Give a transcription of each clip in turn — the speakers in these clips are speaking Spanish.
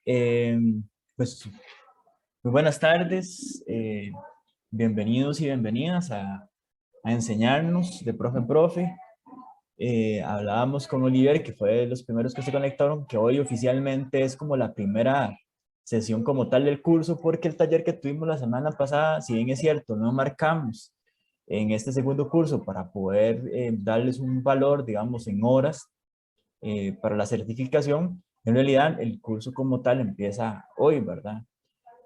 Eh, pues muy buenas tardes, bienvenidos y bienvenidas a enseñarnos de profe en profe. Hablábamos con Oliver, que fue de los primeros que se conectaron, que hoy oficialmente es como la primera sesión como tal del curso, porque el taller que tuvimos la semana pasada, si bien es cierto, no marcamos en este segundo curso para poder darles un valor, digamos, en horas para la certificación. En realidad, el curso como tal empieza hoy, ¿verdad?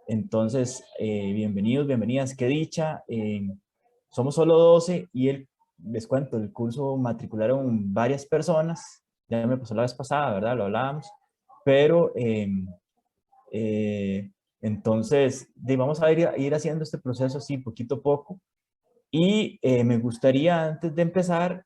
Entonces, bienvenidos, bienvenidas, qué dicha. Somos solo 12 y les cuento, el curso matricularon varias personas. Ya me pasó la vez pasada, ¿verdad? Lo hablábamos. Pero, entonces, vamos a ir haciendo este proceso así, poquito a poco. Y me gustaría, antes de empezar,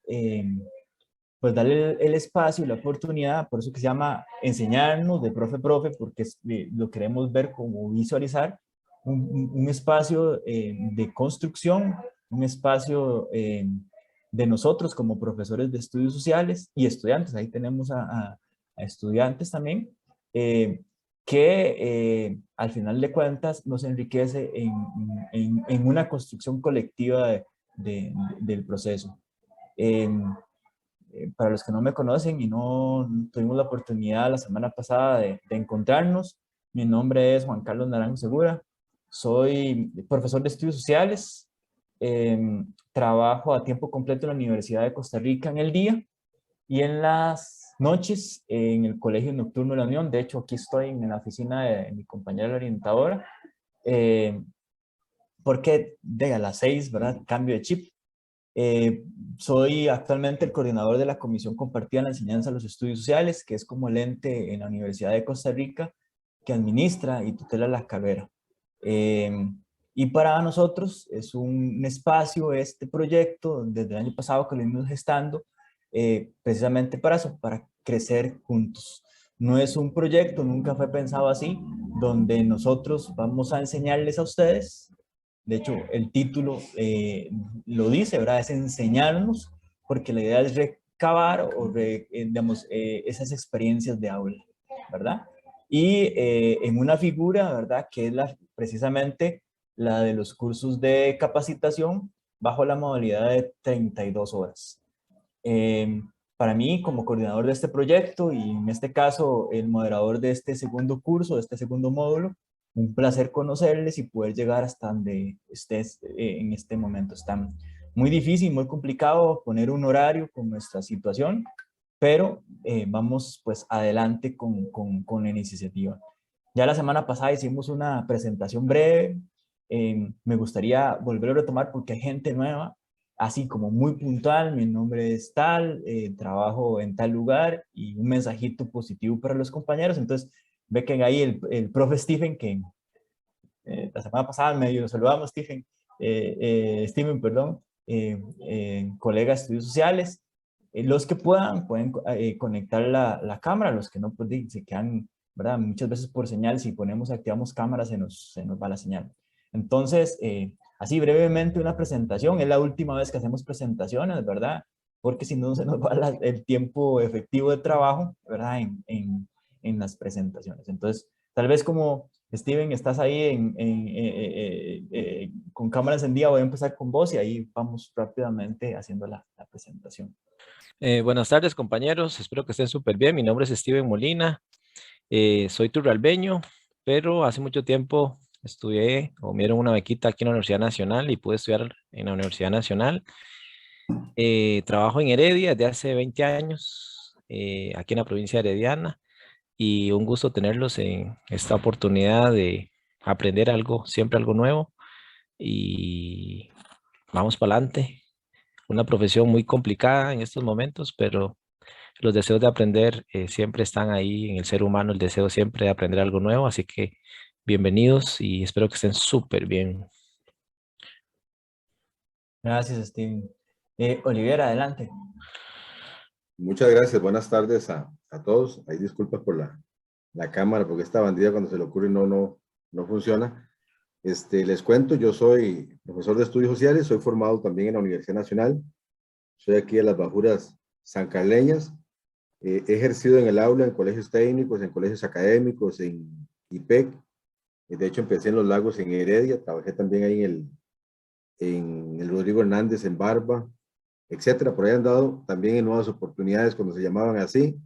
pues darle el espacio y la oportunidad, por eso que se llama enseñarnos de profe a profe, porque lo queremos ver como visualizar un espacio de construcción, un espacio de nosotros como profesores de estudios sociales y estudiantes, ahí tenemos a estudiantes también, eh, que al final de cuentas nos enriquece en una construcción colectiva del proceso. Para los que no me conocen y no tuvimos la oportunidad la semana pasada de encontrarnos, mi nombre es Juan Carlos Naranjo Segura, soy profesor de estudios sociales, trabajo a tiempo completo en la Universidad de Costa Rica en el día y en las noches en el Colegio Nocturno de la Unión. De hecho, aquí estoy en la oficina de mi compañera la orientadora, eh, porque a las 6, ¿verdad? Cambio de chip. Eh, Soy actualmente el coordinador de la Comisión Compartida en la Enseñanza de los Estudios Sociales, que es como el ente en la Universidad de Costa Rica que administra y tutela la carrera. Eh, y para nosotros es un espacio, este proyecto, desde el año pasado que lo venimos gestando, precisamente para eso, para crecer juntos. No es un proyecto, nunca fue pensado así, donde nosotros vamos a enseñarles a ustedes. De hecho, el título lo dice, ¿verdad? Es enseñarnos, porque la idea es recabar o digamos, esas experiencias de aula, ¿verdad? Y en una figura, ¿verdad? Que es precisamente la de los cursos de capacitación bajo la modalidad de 32 horas. Eh, para mí, como coordinador de este proyecto y en este caso el moderador de este segundo curso, de este segundo módulo, un placer conocerles y poder llegar hasta donde estés en este momento. Está muy difícil, muy complicado poner un horario con nuestra situación, pero vamos pues adelante con la iniciativa. Ya la semana pasada hicimos una presentación breve. Me gustaría volver a retomar porque hay gente nueva, así como muy puntual: mi nombre es tal, trabajo en tal lugar, y un mensajito positivo para los compañeros. Entonces, ve que ahí el profe Stephen, que la semana pasada medio nos saludamos, Steven, perdón, colega de estudios sociales. Los que pueden conectar la cámara, los que no, pues se quedan, ¿verdad? Muchas veces por señal, si activamos cámaras, se nos va la señal. Entonces, así brevemente una presentación. Es la última vez que hacemos presentaciones, ¿verdad? Porque si no se nos va el tiempo efectivo de trabajo, ¿verdad? En las presentaciones. Entonces, tal vez como Steven, estás ahí con cámara encendida, voy a empezar con vos y ahí vamos rápidamente haciendo la presentación. Buenas tardes, compañeros. Espero que estén súper bien. Mi nombre es Steven Molina. Soy turralbeño, pero hace mucho tiempo estudié o me dieron una bequita aquí en la Universidad Nacional y pude estudiar en la Universidad Nacional. Trabajo en Heredia desde hace 20 años, aquí en la provincia de Herediana, y un gusto tenerlos en esta oportunidad de aprender algo, siempre algo nuevo, y vamos para adelante. Una profesión muy complicada en estos momentos, pero los deseos de aprender siempre están ahí en el ser humano, el deseo siempre de aprender algo nuevo, así que bienvenidos y espero que estén súper bien. Gracias, Steven. Olivera, adelante. Muchas gracias, buenas tardes a todos. Hay disculpas por la cámara, porque esta bandida cuando se le ocurre no funciona. Les cuento, yo soy profesor de estudios sociales, soy formado también en la Universidad Nacional, soy aquí de las Bajuras sancarleñas. He ejercido en el aula, en colegios técnicos, en colegios académicos, en IPEC. De hecho, empecé en Los Lagos, en Heredia, trabajé también ahí en el Rodrigo Hernández, en Barba, etcétera. Por ahí han dado también en Nuevas Oportunidades, cuando se llamaban así,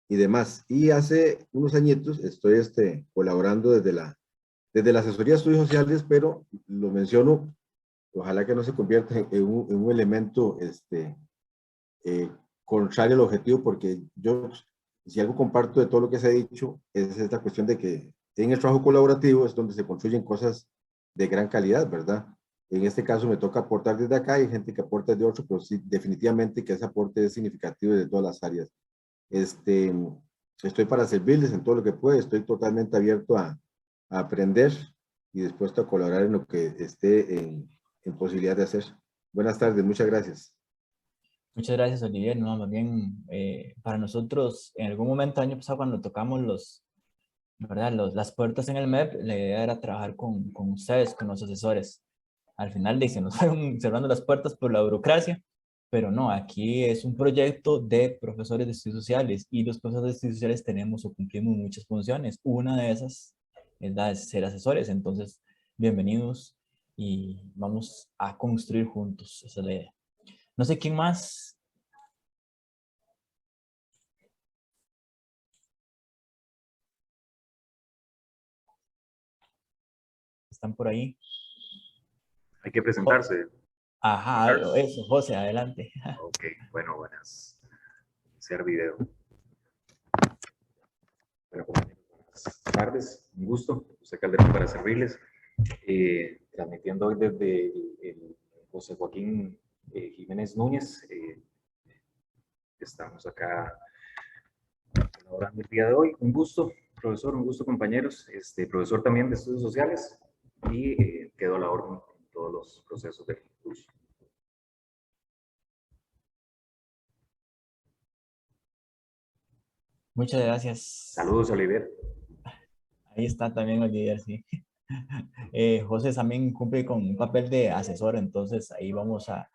y demás. Y hace unos añitos estoy colaborando desde la Asesoría de Estudios Sociales, pero lo menciono, ojalá que no se convierta en un elemento contrario al objetivo, porque yo, si algo comparto de todo lo que se ha dicho, es esta cuestión de que en el trabajo colaborativo es donde se construyen cosas de gran calidad, ¿verdad? En este caso me toca aportar desde acá, hay gente que aporta desde otro, pero sí, definitivamente que ese aporte es significativo de todas las áreas. Estoy para servirles en todo lo que pueda, estoy totalmente abierto a aprender y dispuesto a colaborar en lo que esté en posibilidad de hacer. Buenas tardes, muchas gracias. Muchas gracias, Olivier. No, más bien, para nosotros, en algún momento, año pasado, cuando tocamos ¿verdad? Las puertas en el MEP, la idea era trabajar con ustedes, con los asesores. Al final, se nos fueron cerrando las puertas por la burocracia, pero no, aquí es un proyecto de profesores de estudios sociales y los profesores de estudios sociales tenemos o cumplimos muchas funciones. Una de esas es la de ser asesores, entonces, bienvenidos y vamos a construir juntos. Esa es la idea. No sé quién más. ¿Están por ahí? Hay que presentarse. Ajá, Carlos. eso, José, adelante. Ok, bueno, buenas. Hacer video. Bueno, buenas tardes, un gusto. José Calderón para servirles. Transmitiendo hoy desde el José Joaquín Jiménez Núñez. Estamos acá colaborando el día de hoy. Un gusto, profesor, un gusto, compañeros. Profesor también de estudios sociales y quedo a la orden en todos los procesos del curso. Muchas gracias. Saludos, Olivier. Ahí está también Olivier, sí. José también cumple con un papel de asesor, entonces ahí vamos a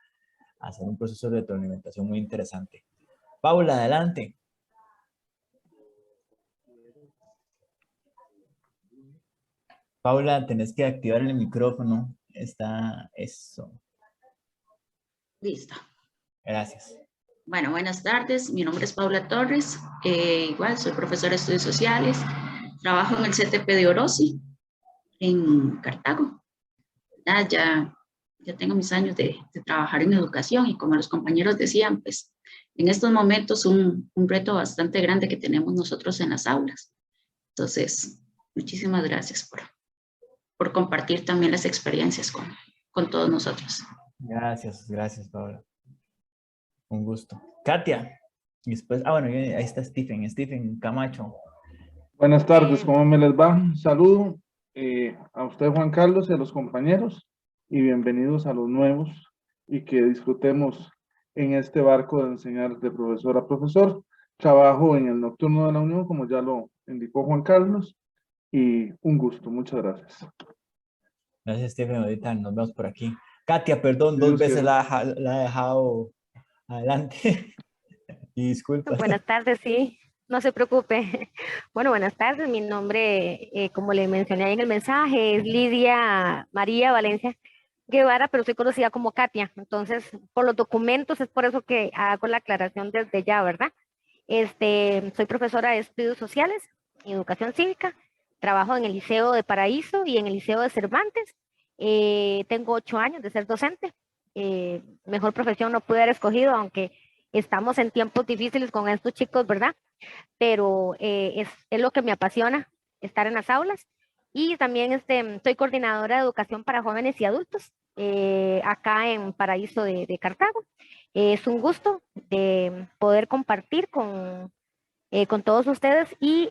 hacer un proceso de retroalimentación muy interesante. Paula, adelante. Paula, tenés que activar el micrófono. Está eso. Listo. Gracias. Bueno, buenas tardes. Mi nombre es Paula Torres. Igual soy profesora de estudios sociales. Trabajo en el CTP de Orosi, en Cartago. Ya tengo mis años de trabajar en educación y como los compañeros decían, pues en estos momentos un reto bastante grande que tenemos nosotros en las aulas. Entonces, muchísimas gracias por compartir también las experiencias con todos nosotros. Gracias, Paula. Un gusto. Katia. Y después, bueno, ahí está Stephen Camacho. Buenas tardes, ¿cómo me les va? Un saludo a usted, Juan Carlos, y a los compañeros, y bienvenidos a los nuevos, y que disfrutemos en este barco de enseñar de profesor a profesor. Trabajo en el Nocturno de la Unión, como ya lo indicó Juan Carlos, y un gusto, muchas gracias. Gracias, Stephen. Ahorita nos vemos por aquí. Katia, perdón, dos veces la he dejado adelante. Y disculpa. Buenas tardes, sí, no se preocupe. Bueno, buenas tardes, mi nombre, como le mencioné ahí en el mensaje, es Lidia María Valencia Guevara, pero soy conocida como Katia. Entonces, por los documentos, es por eso que hago la aclaración desde ya, ¿verdad? Soy profesora de estudios sociales y educación cívica. Trabajo en el Liceo de Paraíso y en el Liceo de Cervantes. Tengo 8 años de ser docente. Mejor profesión no pude haber escogido, aunque estamos en tiempos difíciles con estos chicos, ¿verdad? Pero es lo que me apasiona, estar en las aulas. Y también soy coordinadora de educación para jóvenes y adultos acá en Paraíso de Cartago. Es un gusto de poder compartir con todos ustedes y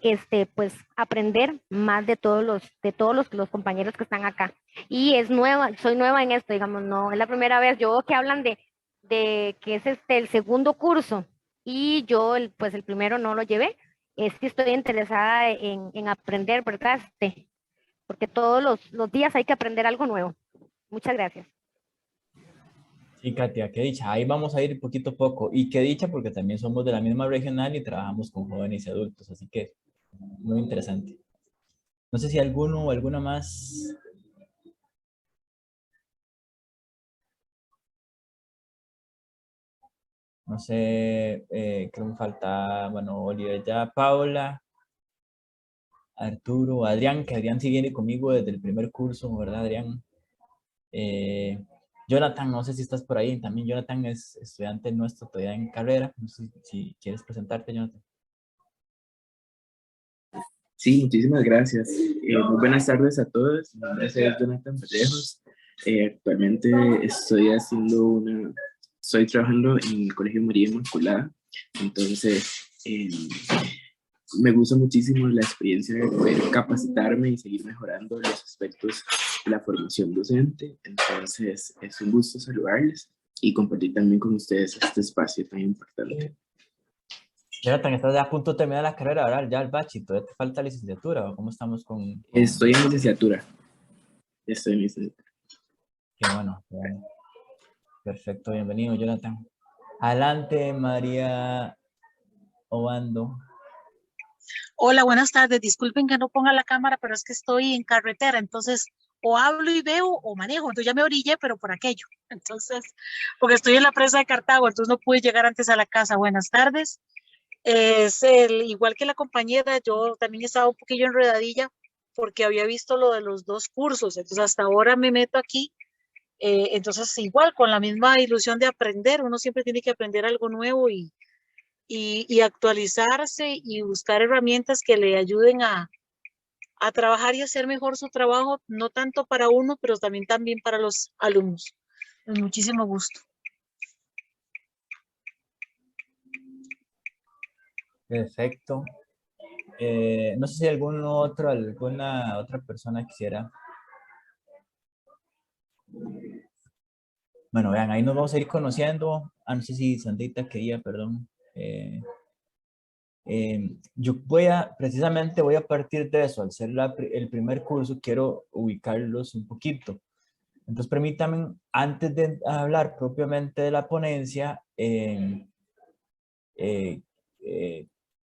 pues aprender más de todos los compañeros que están acá. Y soy nueva en esto, digamos, no es la primera vez. Yo veo que hablan de que es el segundo curso y yo pues el primero no lo llevé. Sí estoy interesada en aprender, ¿verdad? Porque todos los días hay que aprender algo nuevo. Muchas gracias. Sí, Katia, qué dicha. Ahí vamos a ir poquito a poco. Y qué dicha porque también somos de la misma regional y trabajamos con jóvenes y adultos. Así que muy interesante. No sé si alguno o alguna más. No sé, creo que me falta, bueno, Oliver ya, Paula, Arturo, Adrián, que Adrián sí viene conmigo desde el primer curso, ¿verdad, Adrián? Eh, Jonathan, no sé si estás por ahí, también Jonathan es estudiante nuestro todavía en carrera, no sé si quieres presentarte, Jonathan. Sí, muchísimas gracias. Muy buenas tardes a todos. Mi nombre es Jonathan Vallejos. Actualmente estoy trabajando en el Colegio María Inmaculada. Entonces, me gusta muchísimo la experiencia de poder capacitarme y seguir mejorando los aspectos de la formación docente. Entonces, es un gusto saludarles y compartir también con ustedes este espacio tan importante. Jonathan, estás ya a punto de terminar la carrera, ¿verdad? Ya el bachi, ¿todavía te falta licenciatura o cómo estamos con...? Estoy en licenciatura. Estoy en licenciatura. Qué bueno, qué bueno. Perfecto, bienvenido, Jonathan. Adelante, María Obando. Hola, buenas tardes. Disculpen que no ponga la cámara, pero es que estoy en carretera, entonces o hablo y veo o manejo. Entonces ya me orillé, pero por aquello. Entonces, porque estoy en la presa de Cartago, entonces no pude llegar antes a la casa. Buenas tardes. Igual que la compañera, yo también estaba un poquillo enredadilla porque había visto lo de los 2 cursos. Entonces hasta ahora me meto aquí. Entonces igual, con la misma ilusión de aprender, uno siempre tiene que aprender algo nuevo y actualizarse y buscar herramientas que le ayuden a trabajar y hacer mejor su trabajo, no tanto para uno, pero también para los alumnos. Con muchísimo gusto. Perfecto. No sé si alguna otra persona quisiera. Bueno, vean, ahí nos vamos a ir conociendo. No sé si Sandrita quería, perdón. Yo precisamente voy a partir de eso. Al ser el primer curso, quiero ubicarlos un poquito. Entonces, permítanme, antes de hablar propiamente de la ponencia,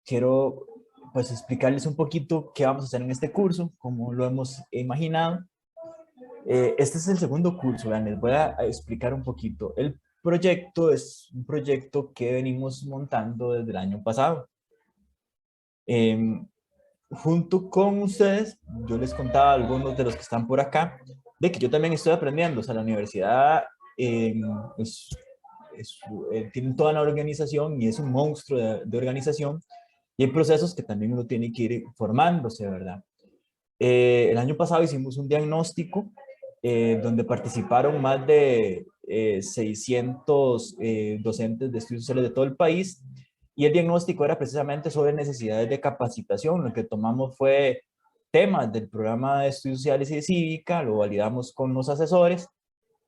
quiero pues explicarles un poquito qué vamos a hacer en este curso, como lo hemos imaginado. Este es el segundo curso, vean, les voy a explicar un poquito. El proyecto es un proyecto que venimos montando desde el año pasado. Junto con ustedes, yo les contaba a algunos de los que están por acá, de que yo también estoy aprendiendo. O sea, la universidad tiene toda una organización y es un monstruo de organización, y hay procesos que también uno tiene que ir formándose, ¿verdad? El año pasado hicimos un diagnóstico donde participaron más de 600 docentes de estudios sociales de todo el país, y el diagnóstico era precisamente sobre necesidades de capacitación. Lo que tomamos fue temas del programa de estudios sociales y de cívica, lo validamos con los asesores,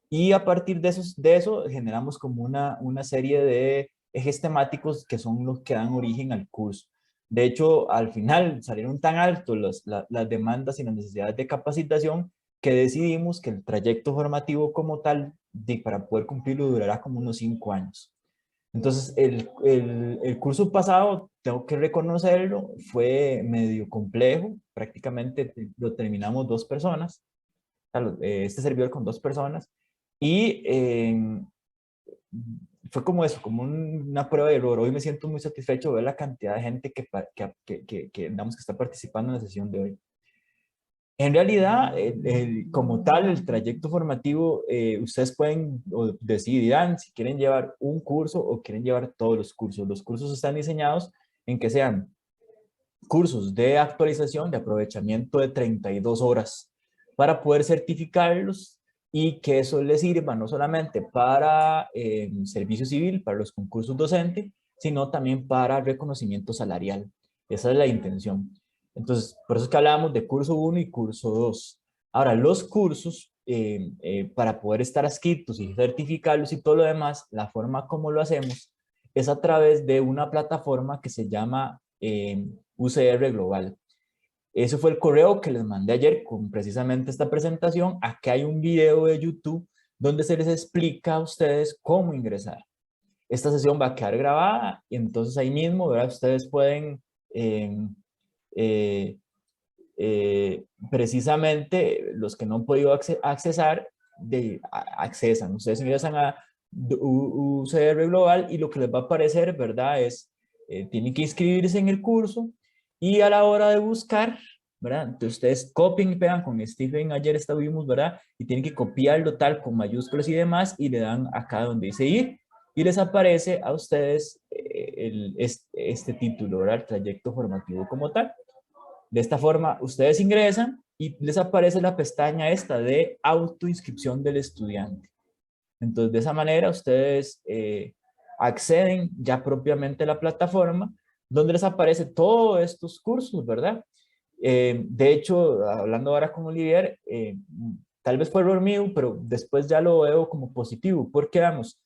y a partir de eso generamos como una serie de ejes temáticos que son los que dan origen al curso. De hecho, al final salieron tan altos las demandas y las necesidades de capacitación que decidimos que el trayecto formativo como tal, para poder cumplirlo, durará como unos 5 años. Entonces, el curso pasado, tengo que reconocerlo, fue medio complejo. Prácticamente lo terminamos 2 personas. Este servidor con 2 personas. Y fue como eso, como una prueba de error. Hoy me siento muy satisfecho de ver la cantidad de gente que está participando en la sesión de hoy. En realidad, como tal, el trayecto formativo, ustedes pueden o decidirán si quieren llevar un curso o quieren llevar todos los cursos. Los cursos están diseñados en que sean cursos de actualización, de aprovechamiento de 32 horas para poder certificarlos, y que eso les sirva no solamente para servicio civil, para los concursos docentes, sino también para reconocimiento salarial. Esa es la intención. Entonces, por eso es que hablamos de curso 1 y curso 2. Ahora, los cursos, para poder estar adscritos y certificarlos y todo lo demás, la forma como lo hacemos es a través de una plataforma que se llama UCR Global. Ese fue el correo que les mandé ayer con precisamente esta presentación. Aquí hay un video de YouTube donde se les explica a ustedes cómo ingresar. Esta sesión va a quedar grabada y entonces ahí mismo, ¿verdad? Ustedes pueden precisamente los que no han podido accesan. Ustedes ingresan a UCR Global y lo que les va a aparecer, ¿verdad? Es, tienen que inscribirse en el curso y a la hora de buscar, ¿verdad? Entonces ustedes copian y pegan con Stephen, ayer estuvimos, ¿verdad? Y tienen que copiarlo tal con mayúsculas y demás y le dan acá donde dice ir y les aparece a ustedes este título, ¿verdad? El trayecto formativo como tal. De esta forma, ustedes ingresan y les aparece la pestaña esta de autoinscripción del estudiante. Entonces, de esa manera, ustedes acceden ya propiamente a la plataforma donde les aparece todos estos cursos, ¿verdad? De hecho, hablando ahora con Olivier, tal vez fue error mío, pero después ya lo veo como positivo, porque, vamos,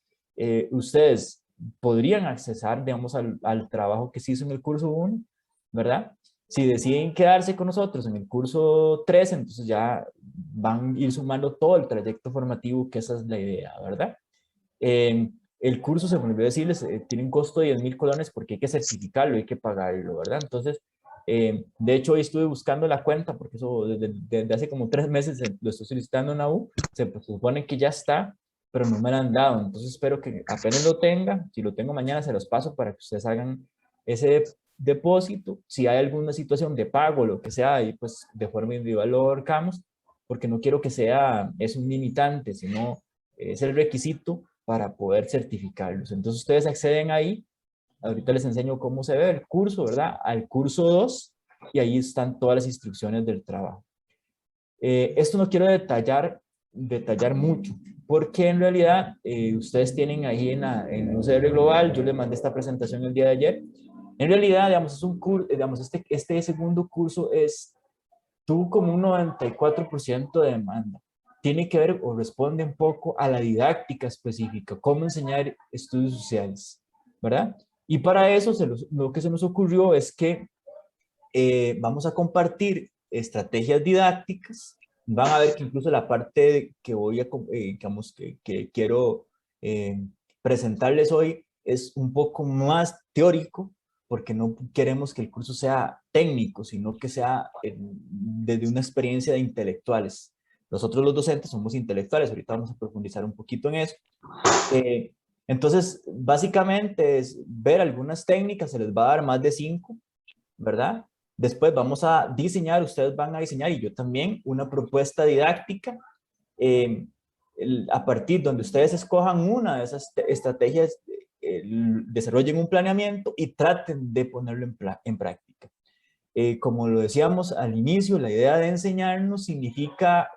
ustedes podrían accesar, digamos, al trabajo que se hizo en el curso 1, ¿verdad? Si deciden quedarse con nosotros en el curso 3, entonces ya van a ir sumando todo el trayecto formativo, que esa es la idea, ¿verdad? El curso, se me olvidó decirles, tiene un costo de 10,000 colones porque hay que certificarlo, hay que pagarlo, ¿verdad? Entonces, de hecho, hoy estuve buscando la cuenta, porque eso desde hace como 3 meses lo estoy solicitando en la U, se supone que ya está, pero no me la han dado, entonces espero que apenas lo tenga, si lo tengo mañana se los paso para que ustedes hagan ese depósito. Si hay alguna situación de pago, lo que sea, y pues de forma individual lo ahorcamos, porque no quiero que sea, es un limitante, sino es el requisito para poder certificarlos. Entonces ustedes acceden ahí, ahorita les enseño cómo se ve el curso, ¿verdad? Al curso 2, y ahí están todas las instrucciones del trabajo. Esto no quiero detallar mucho, porque en realidad ustedes tienen ahí en UCR Global, yo les mandé esta presentación el día de ayer. En realidad, digamos, es un curso, digamos, este segundo curso tuvo como un 94% de demanda. Tiene que ver o responde un poco a la didáctica específica, cómo enseñar estudios sociales, ¿verdad? Y para eso lo que se nos ocurrió es que vamos a compartir estrategias didácticas. Van a ver que incluso la parte que voy a, digamos, que quiero presentarles hoy es un poco más teórico, porque no queremos que el curso sea técnico, sino que sea desde una experiencia de intelectuales. Nosotros los docentes somos intelectuales, ahorita vamos a profundizar un poquito en eso. Entonces, básicamente es ver algunas técnicas, se les va a dar más de 5, ¿verdad? Después vamos a diseñar, ustedes van a diseñar, y yo también, una propuesta didáctica a partir donde ustedes escojan una de esas estrategias, desarrollen un planeamiento y traten de ponerlo en práctica. Como lo decíamos al inicio, la idea de enseñarnos significa,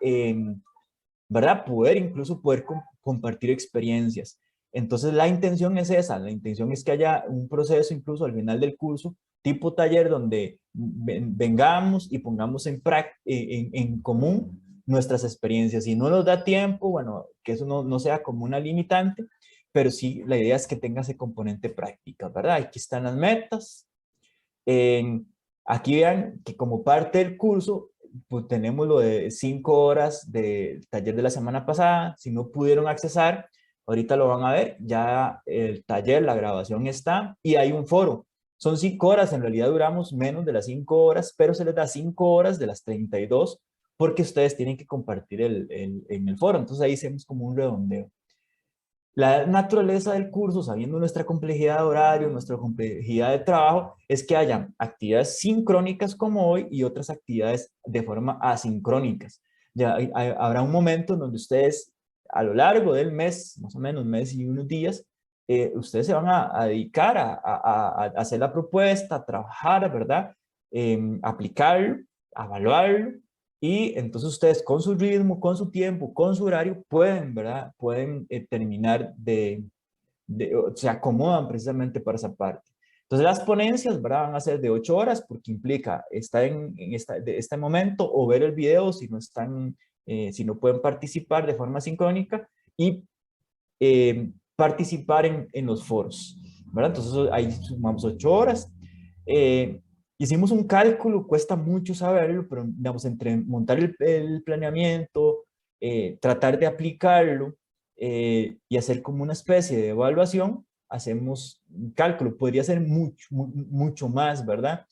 ¿verdad? Incluso poder compartir experiencias. Entonces la intención es esa, la intención es que haya un proceso incluso al final del curso, tipo taller, donde vengamos y pongamos en común nuestras experiencias. Si no nos da tiempo, bueno, que eso no sea como una limitante, pero sí la idea es que tenga ese componente práctica, ¿verdad? Aquí están las metas. Aquí vean que como parte del curso, pues tenemos lo de 5 horas del taller de la semana pasada. Si no pudieron accesar, ahorita lo van a ver, ya el taller, la grabación está, y hay un foro. Son 5 horas, en realidad duramos menos de las 5 horas, pero se les da 5 horas de las 32, porque ustedes tienen que compartir en el foro. Entonces ahí hacemos como un redondeo. La naturaleza del curso, sabiendo nuestra complejidad de horario, nuestra complejidad de trabajo, es que hayan actividades sincrónicas como hoy y otras actividades de forma asincrónicas. Ya habrá un momento en donde ustedes, a lo largo del mes, más o menos un mes y unos días, ustedes se van a dedicar a hacer la propuesta, a trabajar, ¿verdad? Aplicarlo, a evaluarlo. Y entonces ustedes con su ritmo, con su tiempo, con su horario pueden, ¿verdad? Pueden terminar se acomodan precisamente para esa parte. Entonces las ponencias, ¿verdad? Van a ser de 8 horas porque implica estar en este momento o ver el video si no están, si no pueden participar de forma sincrónica y participar en los foros, ¿verdad? Entonces ahí sumamos 8 horas. Hicimos un cálculo, cuesta mucho saberlo, pero digamos, entre montar el planeamiento, tratar de aplicarlo y hacer como una especie de evaluación, hacemos un cálculo, podría ser mucho más, ¿verdad?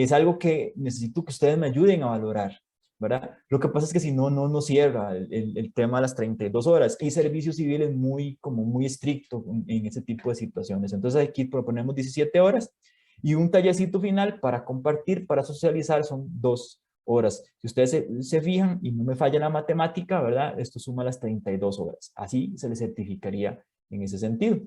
es algo que necesito que ustedes me ayuden a valorar, ¿verdad? Lo que pasa es que si no, no nos cierra el tema de las 32 horas, y servicio civil es como muy estricto en ese tipo de situaciones. Entonces aquí proponemos 17 horas y un tallercito final para compartir, para socializar, son 2 horas. Si ustedes se fijan y no me falla la matemática, ¿verdad? Esto suma las 32 horas. Así se les certificaría en ese sentido.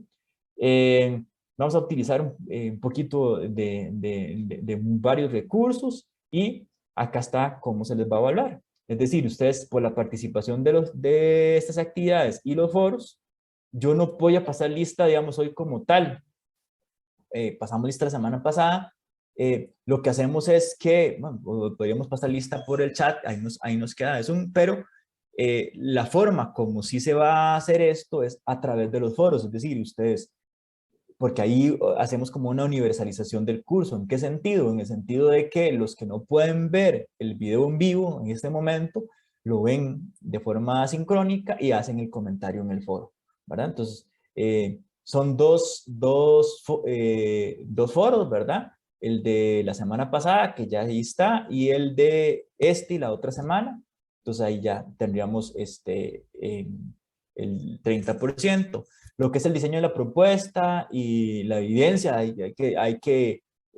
Vamos a utilizar un poquito de varios recursos y acá está cómo se les va a evaluar. Es decir, ustedes por la participación de estas actividades y los foros, yo no voy a pasar lista, digamos, hoy como tal. Pasamos lista la semana pasada. Lo que hacemos es que, bueno, podríamos pasar lista por el chat, ahí nos queda eso, pero la forma como sí se va a hacer esto es a través de los foros, es decir, ustedes, porque ahí hacemos como una universalización del curso. ¿En qué sentido? En el sentido de que los que no pueden ver el video en vivo en este momento, lo ven de forma asincrónica y hacen el comentario en el foro, ¿verdad? Entonces, son dos foros, ¿verdad? El de la semana pasada, que ya ahí está, y el de y la otra semana. Entonces ahí ya tendríamos el 30%. Lo que es el diseño de la propuesta y la evidencia,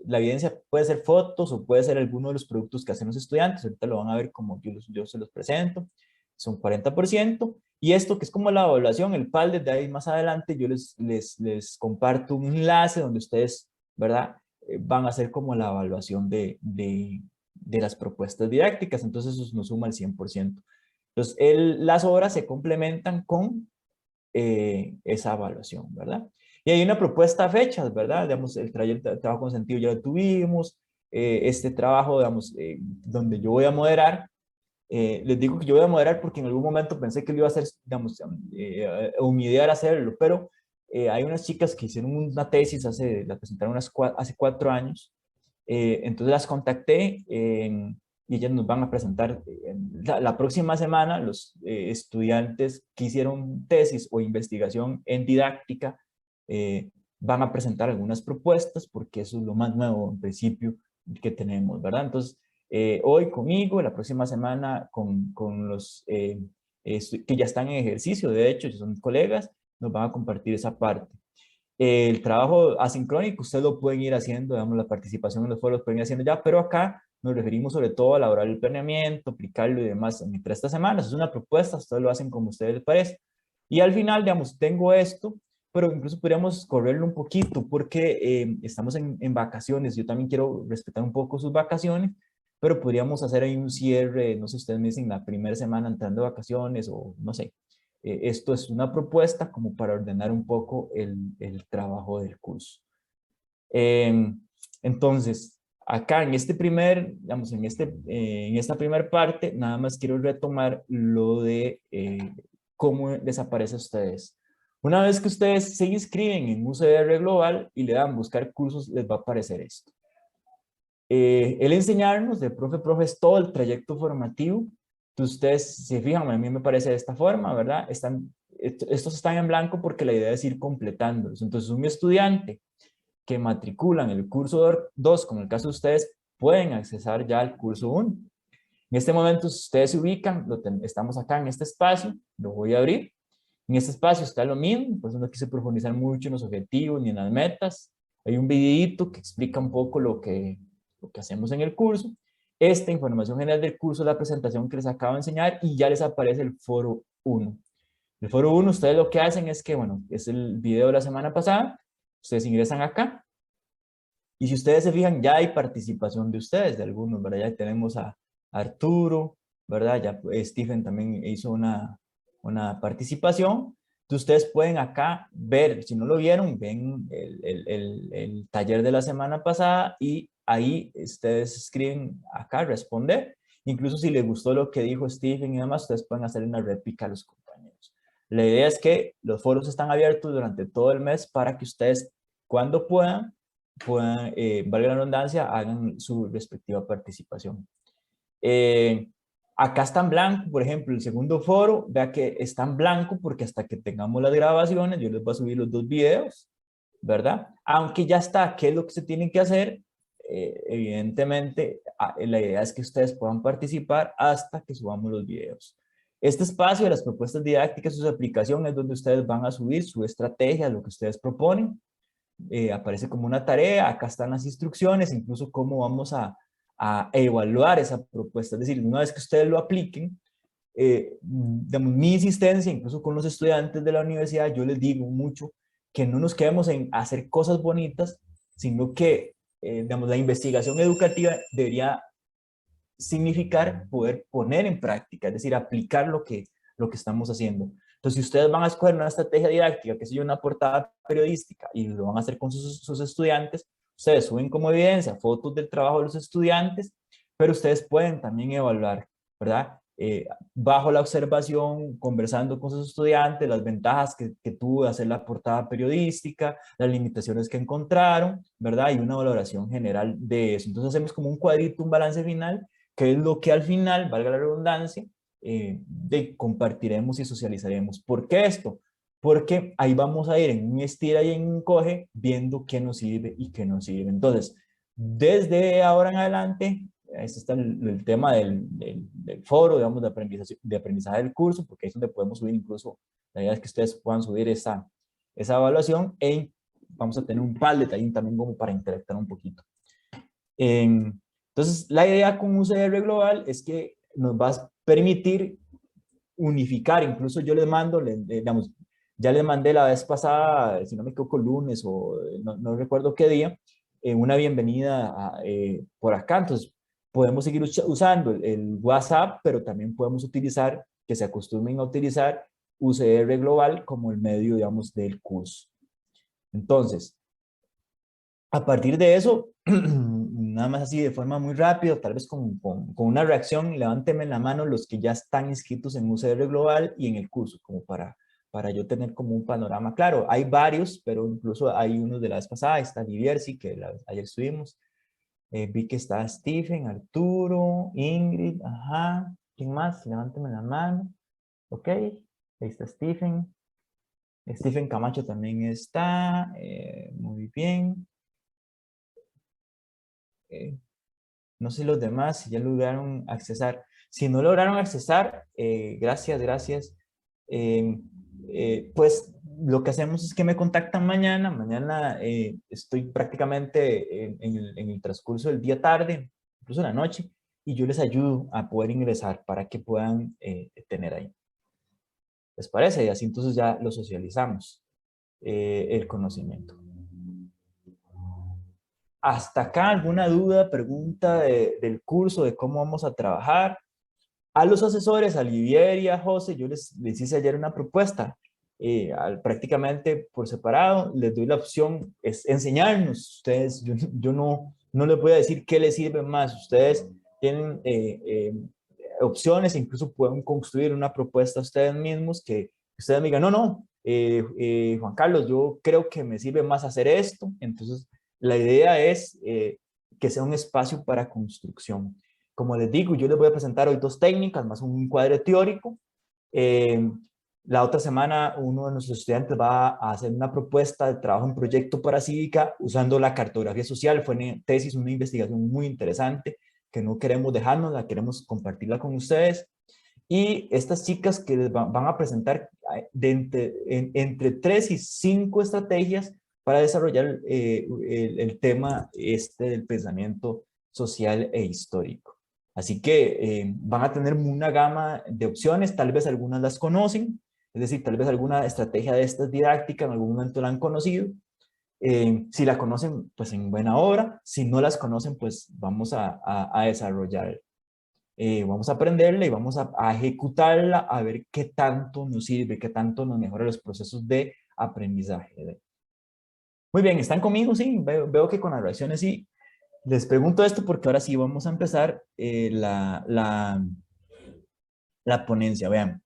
la evidencia puede ser fotos o puede ser alguno de los productos que hacen los estudiantes. Ahorita lo van a ver como yo se los presento. Son 40%. Y esto que es como la evaluación, el PAL, desde ahí más adelante yo les comparto un enlace donde ustedes, ¿verdad? Van a hacer como la evaluación de las propuestas didácticas. Entonces eso nos suma el 100%. Entonces las horas se complementan con esa evaluación, ¿verdad? Y hay una propuesta a fechas, ¿verdad? Digamos, el trabajo con sentido ya lo tuvimos, este trabajo, digamos, donde yo voy a moderar. Les digo que yo voy a moderar porque en algún momento pensé que lo iba a hacer, digamos, o mi idea era hacerlo, pero hay unas chicas que hicieron una tesis, la presentaron hace 4 años, entonces las contacté y ellas nos van a presentar la próxima semana. Los estudiantes que hicieron tesis o investigación en didáctica van a presentar algunas propuestas, porque eso es lo más nuevo en principio que tenemos, ¿verdad? Entonces, hoy conmigo, la próxima semana con los que ya están en ejercicio, de hecho, son colegas, nos van a compartir esa parte. El trabajo asincrónico, ustedes lo pueden ir haciendo, digamos, la participación en los foros lo pueden ir haciendo ya, pero acá nos referimos sobre todo a elaborar el planeamiento, aplicarlo y demás entre estas semanas. Es una propuesta, ustedes lo hacen como a ustedes les parece. Y al final, digamos, tengo esto, pero incluso podríamos correrlo un poquito porque estamos en vacaciones. Yo también quiero respetar un poco sus vacaciones, pero podríamos hacer ahí un cierre, no sé, ustedes me dicen la primera semana entrando de vacaciones o no sé. Esto es una propuesta como para ordenar un poco el trabajo del curso. Entonces, acá en este digamos, en esta primera parte, nada más quiero retomar lo de cómo les aparece a ustedes. Una vez que ustedes se inscriben en UCR Global y le dan buscar cursos, les va a aparecer esto. El enseñarnos de profe es todo el trayecto formativo. Entonces ustedes se fijan, a mí me parece de esta forma, ¿verdad? Estos están en blanco porque la idea es ir completándolos. Entonces un estudiante que matriculan el curso 2, como el caso de ustedes, pueden accesar ya al curso 1. En este momento, si ustedes se ubican, estamos acá en este espacio, lo voy a abrir. En este espacio está lo mismo, pues no quise profundizar mucho en los objetivos ni en las metas. Hay un videito que explica un poco lo que hacemos en el curso. Esta información general del curso es la presentación que les acabo de enseñar y ya les aparece el foro 1. El foro 1, ustedes lo que hacen es que, bueno, es el video de la semana pasada, ustedes ingresan acá y si ustedes se fijan, ya hay participación de ustedes, de algunos, ¿verdad? Ya tenemos a Arturo, ¿verdad? Ya Stephen también hizo una participación. Entonces ustedes pueden acá ver, si no lo vieron, ven el taller de la semana pasada y ahí ustedes escriben acá, responder. Incluso si les gustó lo que dijo Stephen y demás, ustedes pueden hacer una réplica a los compañeros. La idea es que los foros están abiertos durante todo el mes para que ustedes, cuando puedan valga la redundancia, hagan su respectiva participación. Acá está en blanco, por ejemplo, el segundo foro, vea que está en blanco porque hasta que tengamos las grabaciones, yo les voy a subir los 2 videos, ¿verdad? Aunque ya está, ¿qué es lo que se tiene que hacer? evidentemente la idea es que ustedes puedan participar hasta que subamos los videos. Este espacio de las propuestas didácticas y sus aplicaciones es donde ustedes van a subir su estrategia, lo que ustedes proponen. Aparece como una tarea, acá están las instrucciones, incluso cómo vamos a evaluar esa propuesta. Es decir, una vez que ustedes lo apliquen, digamos, mi insistencia, incluso con los estudiantes de la universidad, yo les digo mucho que no nos quedemos en hacer cosas bonitas, sino que, digamos, la investigación educativa debería significar poder poner en práctica, es decir, aplicar lo que estamos haciendo. Entonces, si ustedes van a escoger una estrategia didáctica, que es una portada periodística, y lo van a hacer con sus estudiantes, ustedes suben como evidencia fotos del trabajo de los estudiantes, pero ustedes pueden también evaluar, ¿verdad? Bajo la observación, conversando con sus estudiantes, las ventajas que tuvo de hacer la portada periodística, las limitaciones que encontraron, ¿verdad? Y una valoración general de eso. Entonces hacemos como un cuadrito, un balance final, que es lo que al final, valga la redundancia, compartiremos y socializaremos. ¿Por qué esto? Porque ahí vamos a ir en un estira y en un coge, viendo qué nos sirve y qué no sirve. Entonces, desde ahora en adelante, este está el tema del foro, digamos, de aprendizaje del curso, porque ahí es donde podemos subir incluso, la idea es que ustedes puedan subir esa evaluación, vamos a tener un padlet ahí también como para interactuar un poquito. Entonces, la idea con UCR Global es que nos va a permitir unificar, incluso yo les mando, digamos, ya les mandé la vez pasada, si no me equivoco, lunes o no recuerdo qué día, una bienvenida por acá. Entonces, podemos seguir usando el WhatsApp, pero también podemos utilizar, que se acostumbren a utilizar UCR Global como el medio, digamos, del curso. Entonces, a partir de eso, nada más así de forma muy rápida, tal vez con una reacción, levántenme la mano los que ya están inscritos en UCR Global y en el curso, como para yo tener como un panorama claro. Hay varios, pero incluso hay uno de la vez pasada, está Liviersi, que ayer estuvimos. Vi que está Stephen, Arturo, Ingrid, ajá. ¿Quién más? Levántenme la mano. Ok, ahí está Stephen. Stephen Camacho también está. Muy bien. No sé los demás si ya lograron accesar. Si no lograron accesar, gracias. Pues lo que hacemos es que me contactan mañana. Mañana estoy prácticamente en el transcurso del día tarde, incluso en la noche, y yo les ayudo a poder ingresar para que puedan tener ahí. ¿Les parece? Y así entonces ya lo socializamos, el conocimiento. ¿Hasta acá alguna duda, pregunta del curso, de cómo vamos a trabajar? A los asesores, a Livier y a José, yo les hice ayer una propuesta. Prácticamente por separado, les doy la opción, es enseñarnos. Ustedes, yo no les voy a decir qué les sirve más. Ustedes tienen opciones, incluso pueden construir una propuesta ustedes mismos que ustedes me digan, no, Juan Carlos, yo creo que me sirve más hacer esto. Entonces, la idea es que sea un espacio para construcción. Como les digo, yo les voy a presentar hoy 2 técnicas, más un cuadro teórico. La otra semana uno de nuestros estudiantes va a hacer una propuesta de trabajo en proyecto para cívica usando la cartografía social. Fue una tesis, una investigación muy interesante que no queremos dejarnos, la queremos compartirla con ustedes. Y estas chicas que les van a presentar entre 3 y 5 estrategias para desarrollar el tema del pensamiento social e histórico. Así que van a tener una gama de opciones, tal vez algunas las conocen, es decir, tal vez alguna estrategia de estas didácticas en algún momento la han conocido. Si la conocen, pues en buena hora. Si no las conocen, pues vamos a desarrollar. Vamos a aprenderla y vamos a ejecutarla, a ver qué tanto nos sirve, qué tanto nos mejora los procesos de aprendizaje. Muy bien, ¿están conmigo? Sí, veo que con las reacciones sí. Les pregunto esto porque ahora sí vamos a empezar la ponencia. Vean,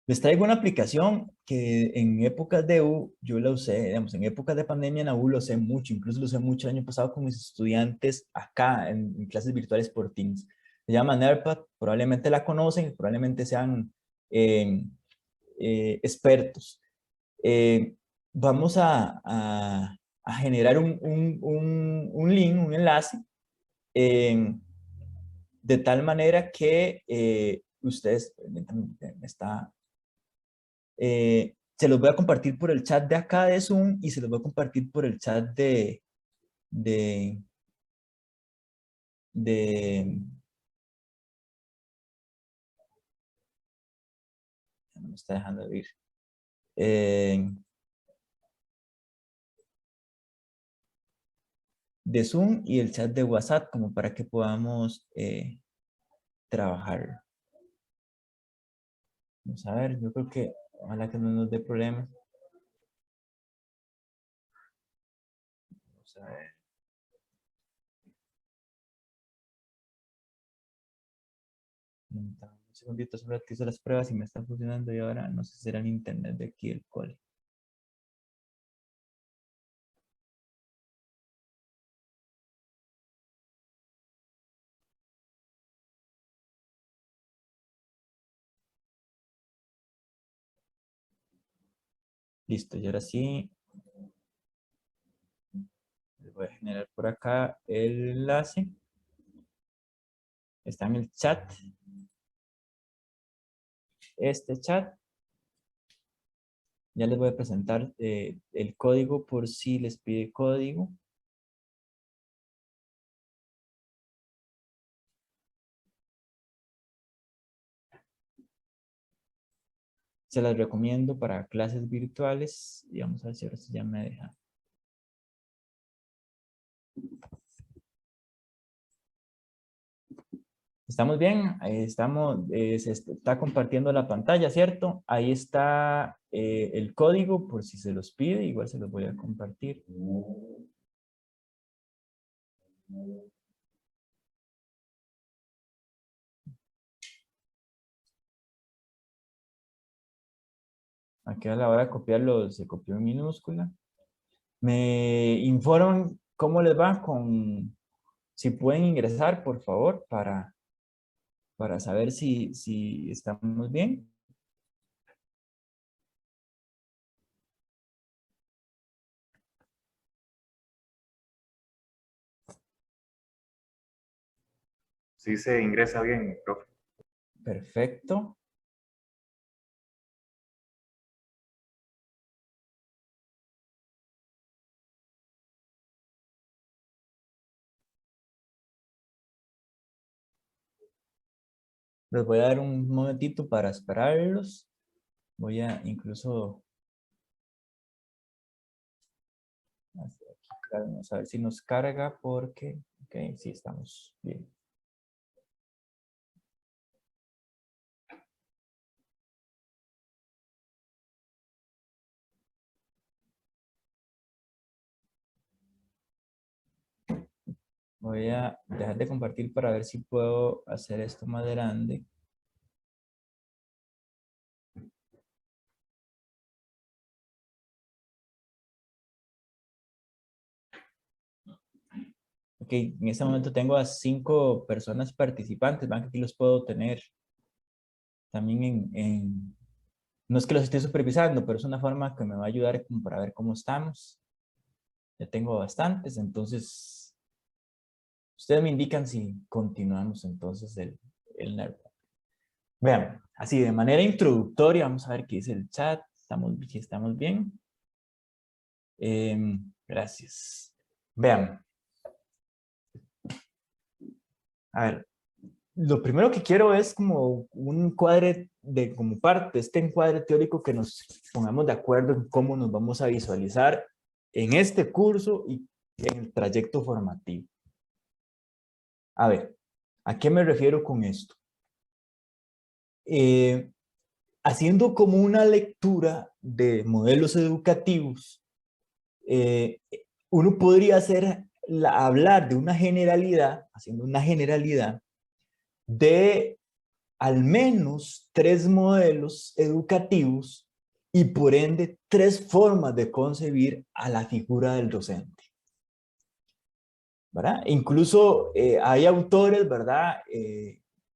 les traigo una aplicación que en épocas de U yo la usé, digamos, en épocas de pandemia en la U lo usé mucho, incluso lo usé mucho el año pasado con mis estudiantes acá en clases virtuales por Teams. Se llama Nearpad, probablemente la conocen, probablemente sean expertos. Vamos a generar un link, un enlace, de tal manera que ustedes, se los voy a compartir por el chat de acá de Zoom y se los voy a compartir por el chat no me está dejando abrir. De Zoom y el chat de WhatsApp, como para que podamos trabajar. Vamos a ver, yo creo que ojalá que no nos dé problemas. Vamos a ver. Un segundito, solo que hice las pruebas y me están funcionando y ahora no sé si será el internet de aquí el cole. Listo, y ahora sí. Les voy a generar por acá el enlace. Está en el chat. Este chat. Ya les voy a presentar el código por si les pide código. Se las recomiendo para clases virtuales. Y vamos a ver si ahora sí ya me deja. ¿Estamos bien? Estamos, se está compartiendo la pantalla, ¿cierto? Ahí está el código por si se los pide. Igual se los voy a compartir. Aquí a la hora de copiarlo se copió en minúscula. Me informan cómo les va con... Si pueden ingresar, por favor, para saber si estamos bien. Sí se ingresa bien, profe. Perfecto. Les voy a dar un momentito para esperarlos. Voy a incluso... Vamos a ver si nos carga porque... Ok, sí, estamos bien. Voy a dejar de compartir para ver si puedo hacer esto más grande. Ok, en este momento tengo a 5 personas participantes. Van que aquí los puedo tener también no es que los esté supervisando, pero es una forma que me va a ayudar como para ver cómo estamos. Ya tengo bastantes, entonces ustedes me indican si continuamos entonces el network. Vean, así de manera introductoria, vamos a ver qué dice el chat. Si estamos bien. Gracias. Vean. A ver, lo primero que quiero es como un encuadre como parte de este encuadre teórico que nos pongamos de acuerdo en cómo nos vamos a visualizar en este curso y en el trayecto formativo. A ver, ¿a qué me refiero con esto? Haciendo como una lectura de modelos educativos, uno podría hablar de una generalidad, haciendo una generalidad, de al menos 3 modelos educativos y por ende 3 formas de concebir a la figura del docente. ¿Verdad? Incluso hay autores, ¿verdad?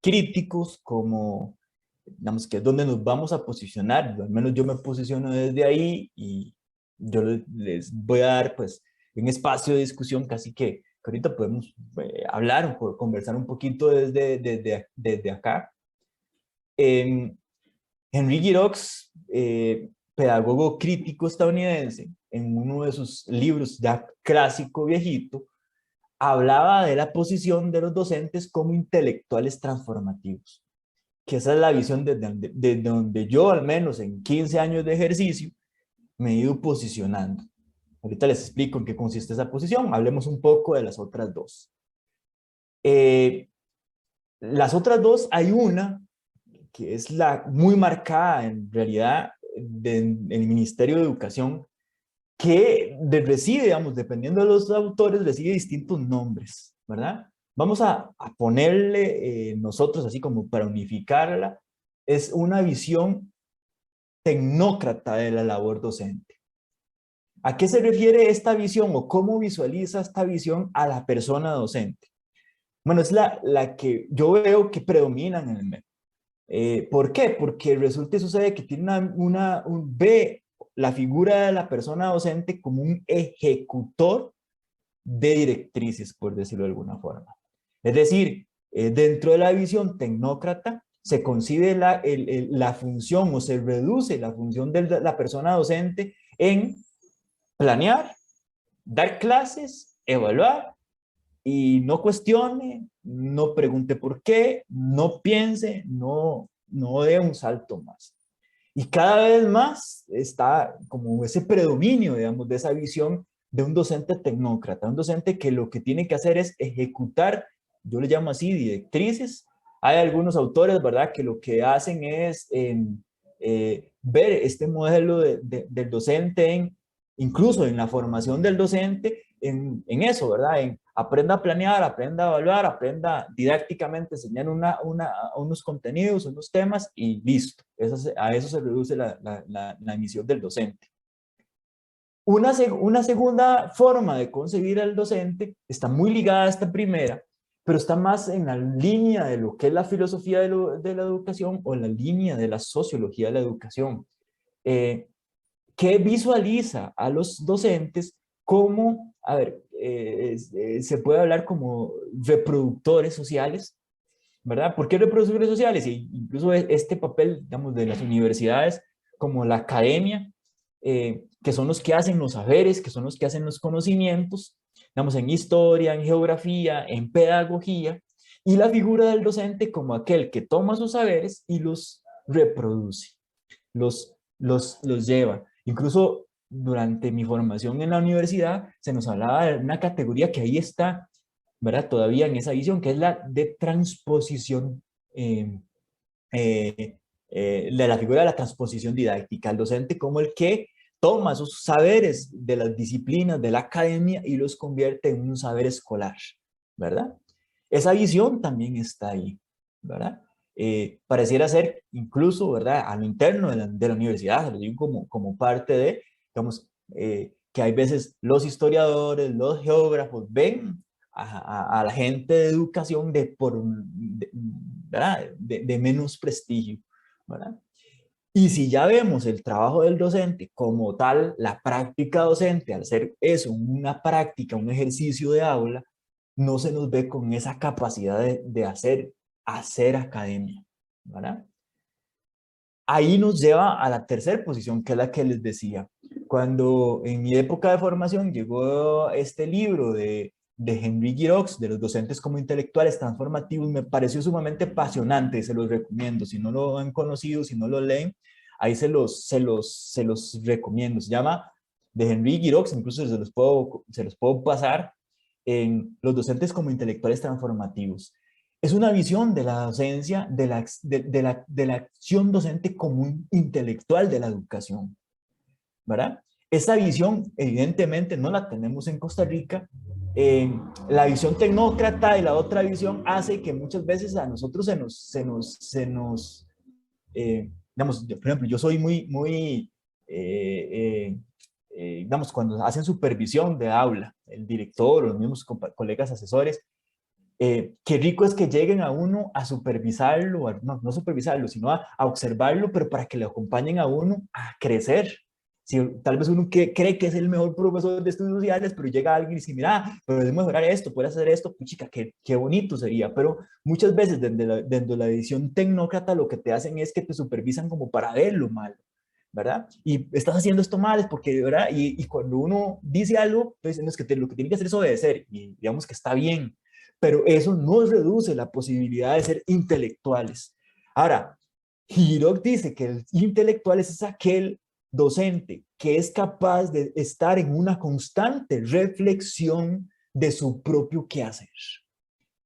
Críticos como, digamos que es donde nos vamos a posicionar, al menos yo me posiciono desde ahí y yo les voy a dar pues un espacio de discusión casi que que ahorita podemos hablar, conversar un poquito desde acá. Henry Giroux, pedagogo crítico estadounidense, en uno de sus libros ya clásico viejito, hablaba de la posición de los docentes como intelectuales transformativos, que esa es la visión desde donde yo, al menos en 15 años de ejercicio, me he ido posicionando. Ahorita les explico en qué consiste esa posición. Hablemos un poco de las otras dos. Las otras dos, hay una que es la muy marcada en realidad en el Ministerio de Educación, que recibe, digamos, dependiendo de los autores, recibe distintos nombres, ¿verdad? Vamos a ponerle nosotros, así como para unificarla, es una visión tecnócrata de la labor docente. ¿A qué se refiere esta visión o cómo visualiza esta visión a la persona docente? Bueno, es la que yo veo que predomina en el medio. ¿Por qué? Porque resulta y sucede que tiene ve la figura de la persona docente como un ejecutor de directrices, por decirlo de alguna forma. Es decir, dentro de la visión tecnócrata se concibe la función o se reduce la función de la persona docente en planear, dar clases, evaluar y no cuestione, no pregunte por qué, no piense, no dé un salto más. Y cada vez más está como ese predominio, digamos, de esa visión de un docente tecnócrata, un docente que lo que tiene que hacer es ejecutar, yo le llamo así, directrices. Hay algunos autores, ¿verdad?, que lo que hacen es ver este modelo del docente, incluso en la formación del docente, en eso, ¿verdad?, en aprenda a planear, aprenda a evaluar, aprenda didácticamente a enseñar unos contenidos, unos temas y listo. A eso se reduce la misión del docente. Una segunda forma de concebir al docente está muy ligada a esta primera, pero está más en la línea de lo que es la filosofía de la educación o la línea de la sociología de la educación, que visualiza a los docentes como, a ver, se puede hablar como reproductores sociales, ¿verdad? ¿Por qué reproductores sociales? Y incluso este papel, digamos, de las universidades como la academia, que son los que hacen los saberes, que son los que hacen los conocimientos, digamos, en historia, en geografía, en pedagogía, y la figura del docente como aquel que toma sus saberes y los reproduce, los lleva. Incluso durante mi formación en la universidad se nos hablaba de una categoría que ahí está, ¿verdad?, todavía en esa visión, que es la de transposición, de la figura de la transposición didáctica, el docente como el que toma sus saberes de las disciplinas de la academia y los convierte en un saber escolar, ¿verdad? Esa visión también está ahí, ¿verdad? Pareciera ser incluso, ¿verdad?, a lo interno de la universidad, lo digo como parte de, digamos, que hay veces los historiadores, los geógrafos ven a la gente de educación ¿verdad?, de menos prestigio, ¿verdad? Y si ya vemos el trabajo del docente como tal, la práctica docente, al ser eso, una práctica, un ejercicio de aula, no se nos ve con esa capacidad de hacer academia, ¿verdad? Ahí nos lleva a la tercera posición, que es la que les decía. Cuando en mi época de formación llegó este libro de Henry Giroux, de los docentes como intelectuales transformativos, me pareció sumamente apasionante, se los recomiendo. Si no lo han conocido, si no lo leen, ahí se los recomiendo. Se llama de Henry Giroux, incluso se los puedo pasar, en los docentes como intelectuales transformativos. Es una visión de la docencia, de la acción docente como un intelectual de la educación, ¿verdad? Esa visión, evidentemente, no la tenemos en Costa Rica. La visión tecnócrata y la otra visión hace que muchas veces a nosotros digamos, por ejemplo, yo soy digamos, cuando hacen supervisión de aula, el director o los mismos colegas asesores, qué rico es que lleguen a uno a supervisarlo, no supervisarlo, sino a observarlo, pero para que le acompañen a uno a crecer, Si tal vez uno cree que es el mejor profesor de estudios sociales, pero llega alguien y dice, mira, pero debes mejorar esto, puedes hacer esto, pues chica, qué bonito sería. Pero muchas veces desde la visión tecnócrata lo que te hacen es que te supervisan como para ver lo malo, ¿verdad? Y estás haciendo esto mal, es porque, ¿verdad? Y cuando uno dice algo, entonces es que lo que tiene que hacer es obedecer, y digamos que está bien, pero eso no reduce la posibilidad de ser intelectuales. Ahora, Giraud dice que el intelectual es aquel docente que es capaz de estar en una constante reflexión de su propio quehacer,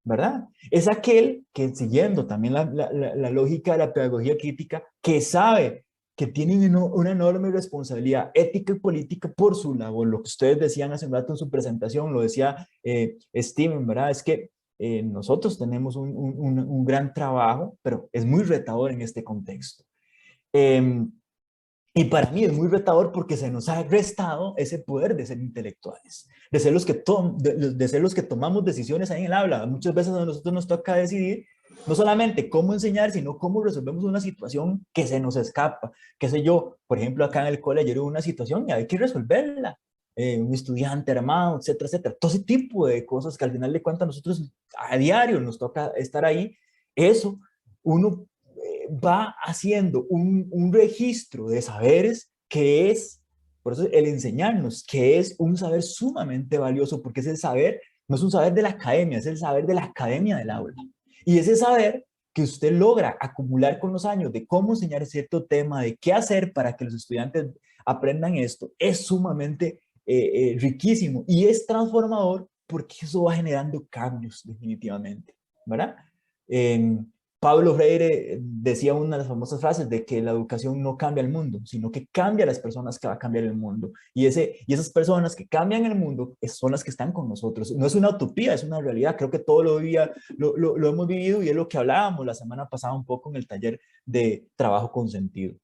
¿verdad? Es aquel que, siguiendo también la lógica de la pedagogía crítica, que sabe que tiene una enorme responsabilidad ética y política por su labor. Lo que ustedes decían hace un rato en su presentación, lo decía Steven, ¿verdad? Es que nosotros tenemos un gran trabajo, pero es muy retador en este contexto. Y para mí es muy retador porque se nos ha restado ese poder de ser intelectuales, de ser los que tomamos decisiones ahí en el aula. Muchas veces a nosotros nos toca decidir no solamente cómo enseñar, sino cómo resolvemos una situación que se nos escapa. Qué sé yo, por ejemplo, acá en el colegio hubo una situación y hay que resolverla. Un estudiante armado, etcétera, etcétera. Todo ese tipo de cosas que al final de cuentas nosotros a diario nos toca estar ahí. Eso uno va haciendo un registro de saberes que es, por eso el enseñarnos, que es un saber sumamente valioso, porque ese saber no es un saber de la academia, es el saber de la academia del aula. Y ese saber que usted logra acumular con los años de cómo enseñar cierto tema, de qué hacer para que los estudiantes aprendan esto, es sumamente riquísimo y es transformador porque eso va generando cambios definitivamente, ¿verdad? Pablo Freire decía una de las famosas frases de que la educación no cambia el mundo, sino que cambia a las personas que va a cambiar el mundo. Y esas personas que cambian el mundo son las que están con nosotros. No es una utopía, es una realidad. Creo que todo lo hemos vivido y es lo que hablábamos la semana pasada un poco en el taller de trabajo con sentido.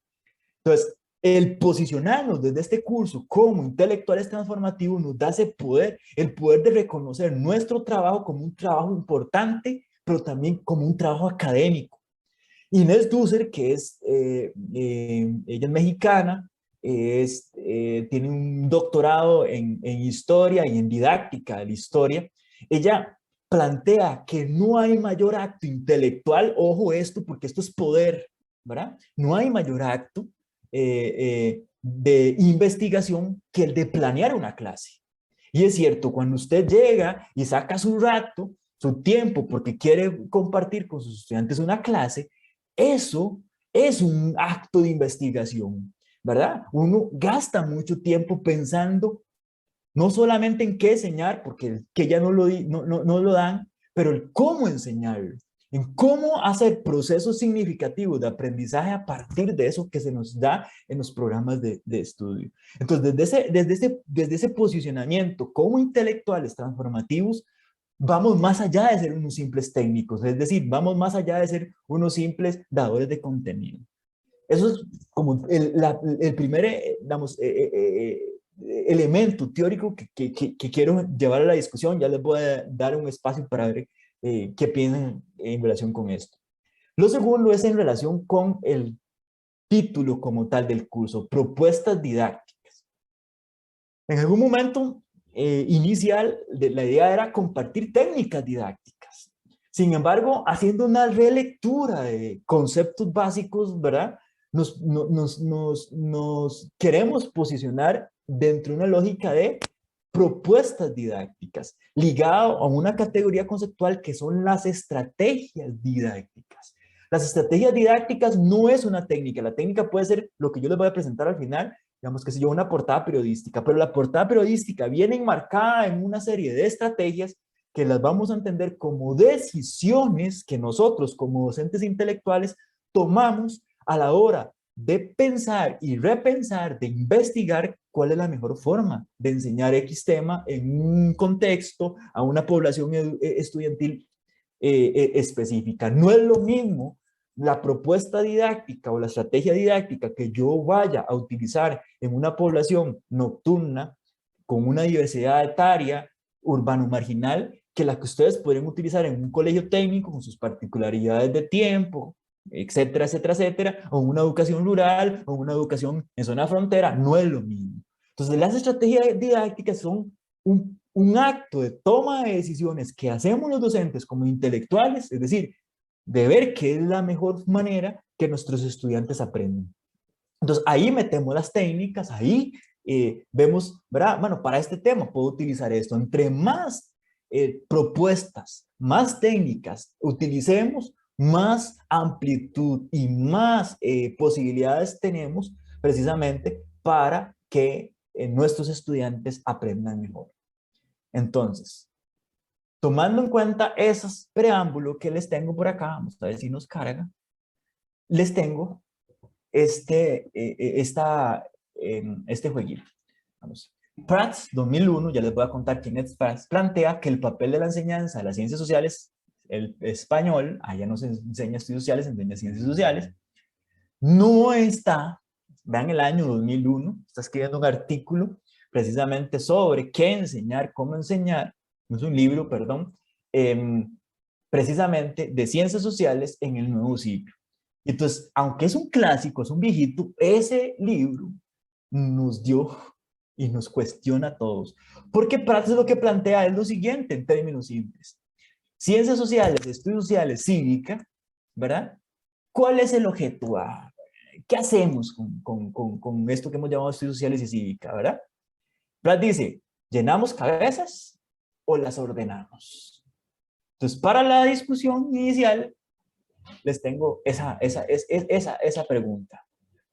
Entonces, el posicionarnos desde este curso como intelectuales transformativos nos da ese poder, el poder de reconocer nuestro trabajo como un trabajo importante, pero también como un trabajo académico. Inés Dusser, que es, ella es mexicana, tiene un doctorado en historia y en didáctica de la historia. Ella plantea que no hay mayor acto intelectual, ojo esto, porque esto es poder, ¿verdad? No hay mayor acto de investigación que el de planear una clase. Y es cierto, cuando usted llega y saca su rato, su tiempo, porque quiere compartir con sus estudiantes una clase, eso es un acto de investigación, ¿verdad? Uno gasta mucho tiempo pensando no solamente en qué enseñar, porque que ya no lo dan, pero el cómo enseñarlo, en cómo hacer procesos significativos de aprendizaje a partir de eso que se nos da en los programas de estudio. Entonces, desde ese posicionamiento como intelectuales transformativos, vamos más allá de ser unos simples técnicos, es decir, vamos más allá de ser unos simples dadores de contenido. Eso es como el primer, digamos, elemento teórico que quiero llevar a la discusión. Ya les voy a dar un espacio para ver qué piensan en relación con esto. Lo segundo es en relación con el título como tal del curso, propuestas didácticas. En algún momento inicial, la idea era compartir técnicas didácticas. Sin embargo, haciendo una relectura de conceptos básicos, ¿verdad? Nos queremos posicionar dentro de una lógica de propuestas didácticas, ligado a una categoría conceptual que son las estrategias didácticas. Las estrategias didácticas no es una técnica. La técnica puede ser lo que yo les voy a presentar al final, digamos que se llama una portada periodística, pero la portada periodística viene enmarcada en una serie de estrategias que las vamos a entender como decisiones que nosotros como docentes intelectuales tomamos a la hora de pensar y repensar, de investigar cuál es la mejor forma de enseñar X tema en un contexto a una población estudiantil específica. No es lo mismo la propuesta didáctica o la estrategia didáctica que yo vaya a utilizar en una población nocturna con una diversidad etaria urbano-marginal que la que ustedes podrían utilizar en un colegio técnico con sus particularidades de tiempo, etcétera, etcétera, etcétera, o una educación rural, o una educación en zona frontera, no es lo mismo. Entonces, las estrategias didácticas son un acto de toma de decisiones que hacemos los docentes como intelectuales, es decir, de ver qué es la mejor manera que nuestros estudiantes aprendan. Entonces, ahí metemos las técnicas, ahí vemos, ¿verdad? Bueno, para este tema puedo utilizar esto. Entre más propuestas, más técnicas utilicemos, más amplitud y más posibilidades tenemos precisamente para que nuestros estudiantes aprendan mejor. Entonces, tomando en cuenta esos preámbulos que les tengo por acá, vamos a ver si nos carga, les tengo este jueguito. Vamos. Prats 2001, ya les voy a contar quién es Prats, plantea que el papel de la enseñanza de las ciencias sociales, el español, allá no se enseña estudios sociales, se enseña ciencias sociales, no está, vean el año 2001, está escribiendo un artículo precisamente sobre qué enseñar, cómo enseñar, no es un libro, perdón, precisamente de ciencias sociales en el nuevo siglo. Entonces, aunque es un clásico, es un viejito, ese libro nos dio y nos cuestiona a todos. Porque Prats lo que plantea es lo siguiente, en términos simples. Ciencias sociales, estudios sociales, cívica, ¿verdad? ¿Cuál es el objeto? ¿Qué hacemos con esto que hemos llamado estudios sociales y cívica, verdad? Prats dice, ¿llenamos cabezas o las ordenamos? Entonces, para la discusión inicial, les tengo esa pregunta.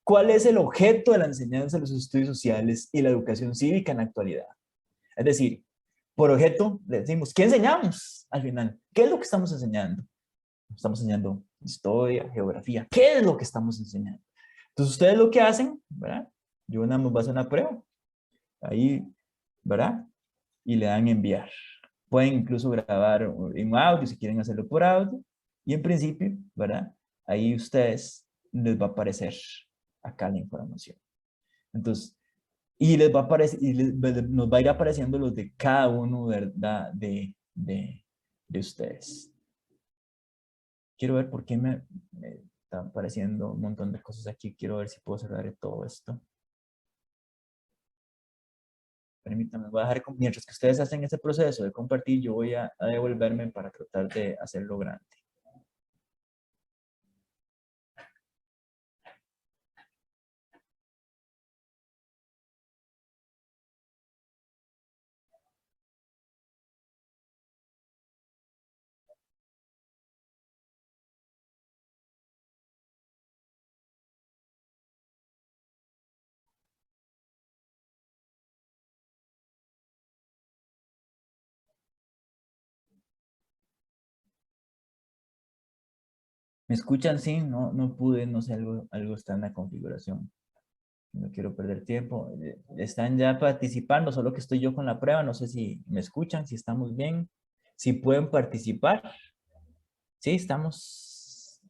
¿Cuál es el objeto de la enseñanza de los estudios sociales y la educación cívica en la actualidad? Es decir, por objeto le decimos, ¿qué enseñamos al final? ¿Qué es lo que estamos enseñando? Estamos enseñando historia, geografía. ¿Qué es lo que estamos enseñando? Entonces, ustedes lo que hacen, ¿verdad? Yo nada más voy a hacer una prueba. Ahí, ¿verdad? Y le dan enviar. Pueden incluso grabar en audio si quieren hacerlo por audio. Y en principio, ¿verdad? Ahí ustedes les va a aparecer acá la información. Entonces, y les va a aparecer, nos va a ir apareciendo los de cada uno, ¿verdad? De ustedes. Quiero ver por qué me están apareciendo un montón de cosas aquí. Quiero ver si puedo cerrar todo esto. Permítanme, voy a dejar, mientras que ustedes hacen ese proceso de compartir, yo voy a devolverme para tratar de hacerlo grande. ¿Me escuchan? Sí, no pude, no sé, algo está en la configuración. No quiero perder tiempo. Están ya participando, solo que estoy yo con la prueba. No sé si me escuchan, si estamos bien, si pueden participar. Sí, estamos.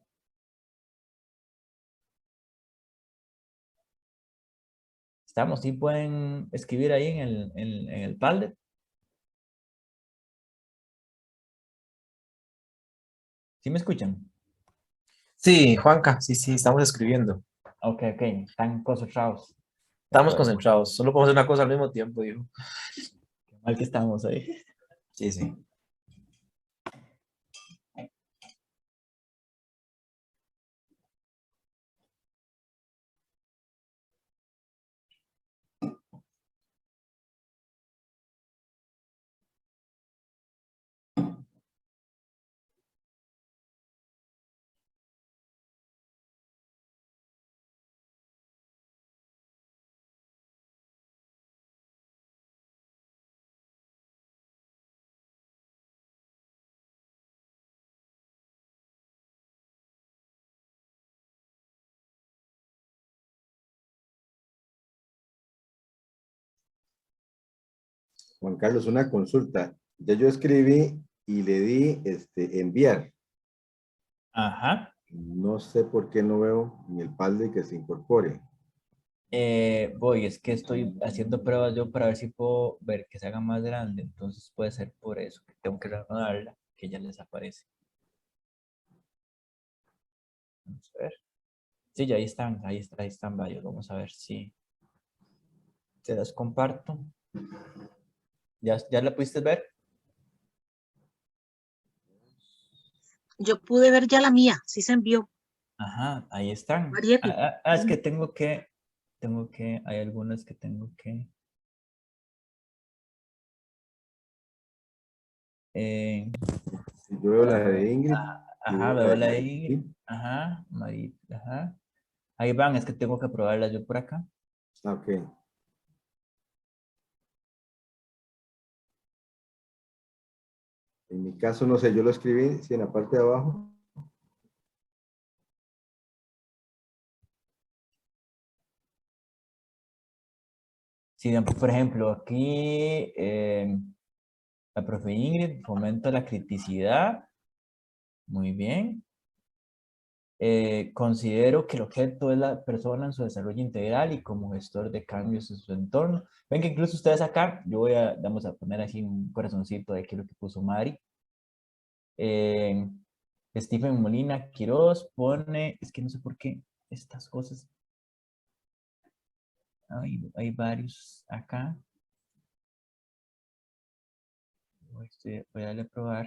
Estamos, sí pueden escribir ahí en el Padlet. ¿Sí me escuchan? Sí, Juanca, sí, estamos escribiendo. Ok, están concentrados. Estamos concentrados, solo podemos hacer una cosa al mismo tiempo, dijo. Qué mal que estamos ahí. Sí. Juan Carlos, una consulta. Ya yo escribí y le di enviar. Ajá. No sé por qué no veo en el Padlet que se incorpore. Es que estoy haciendo pruebas yo para ver si puedo ver que se haga más grande. Entonces puede ser por eso que tengo que reanudarla, que ya les aparece. Vamos a ver. Sí, ya ahí están varios. Vamos a ver si te las comparto. ¿Ya la pudiste ver? Yo pude ver ya la mía, sí se envió. Ajá, ahí están. Marieti. Es que hay algunas que tengo que... Yo veo la de Ingrid. Ajá, veo la de Ingrid. Ajá, ajá. Ahí van, es que tengo que probarlas yo por acá. Ok. En mi caso, no sé, yo lo escribí, sí, en la parte de abajo. Sí, por ejemplo, aquí la profe Ingrid fomenta la criticidad. Muy bien. Considero que el objeto es la persona en su desarrollo integral y como gestor de cambios en su entorno. Ven que incluso ustedes acá, vamos a poner así un corazoncito de aquí lo que puso Mari. Stephen Molina Quiroz pone, es que no sé por qué estas cosas. Hay varios acá. Voy a darle a probar.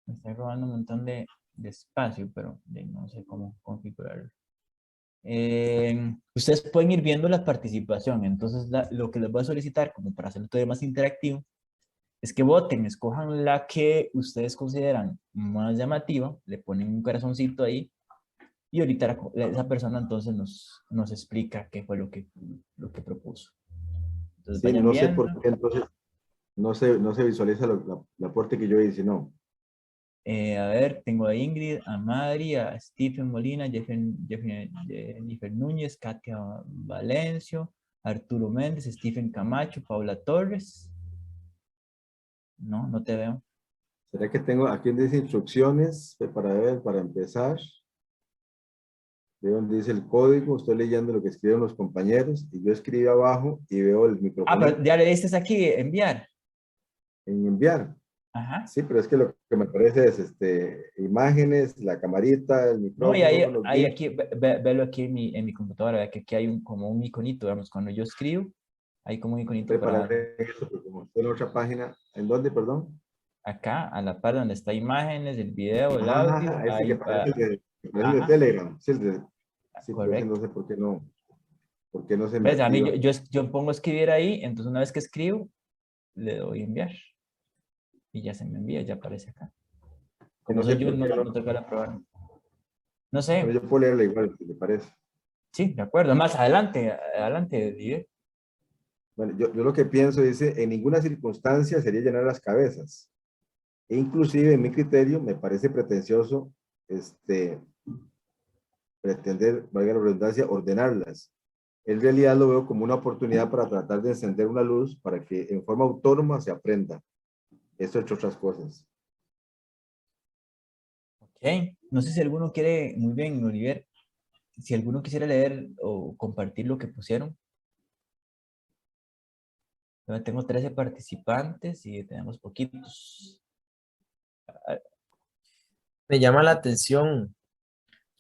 Me está robando un montón de espacio, pero no sé cómo configurarlo. Ustedes pueden ir viendo la participación. Entonces, lo que les voy a solicitar, como para hacerlo todavía más interactivo, es que voten, escojan la que ustedes consideran más llamativa, le ponen un corazoncito ahí, y ahorita esa persona entonces nos explica qué fue lo que propuso. Entonces, Sí, vayan no sé viendo. por qué entonces no se visualiza el aporte que yo hice, no. A ver, tengo a Ingrid, a Madri, a Stephen Molina, Jennifer Núñez, Katia Valencio, Arturo Méndez, Stephen Camacho, Paula Torres. No te veo. ¿Será que tengo aquí donde dice instrucciones para empezar? Veo donde dice el código, estoy leyendo lo que escriben los compañeros y yo escribí abajo y veo el micrófono. Pero ya le diste aquí, enviar. En enviar. Ajá. Sí, pero es que lo que me parece es imágenes, la camarita, el micrófono. No, y ahí aquí, velo aquí en mi computadora, ve que aquí hay como un iconito, digamos, cuando yo escribo, hay como un iconito para... Eso, como estoy en otra página, ¿en dónde, perdón? Acá, a la par donde está imágenes, el video, el audio. Ese que parece el de ajá. Telegram. Sí, sí, Correcto. no sé por qué no se me ¿Ves? A mí, activa. yo pongo escribir ahí, entonces una vez que escribo, le doy enviar. Y ya se me envía, ya aparece acá. Como No sé soy yo, por qué no toca la probar. No Pero sé. yo puedo leerla igual, si le parece. Sí, de acuerdo. Más adelante, Dive. Bueno, yo lo que pienso dice, en ninguna circunstancia sería llenar las cabezas. E inclusive, en mi criterio, me parece pretencioso pretender, valga la redundancia, ordenarlas. En realidad lo veo como una oportunidad para tratar de encender una luz para que en forma autónoma se aprenda. Esto entre otras cosas. Ok. No sé si alguno quiere, muy bien, Oliver, si alguno quisiera leer o compartir lo que pusieron. Yo tengo 13 participantes y tenemos poquitos. Me llama la atención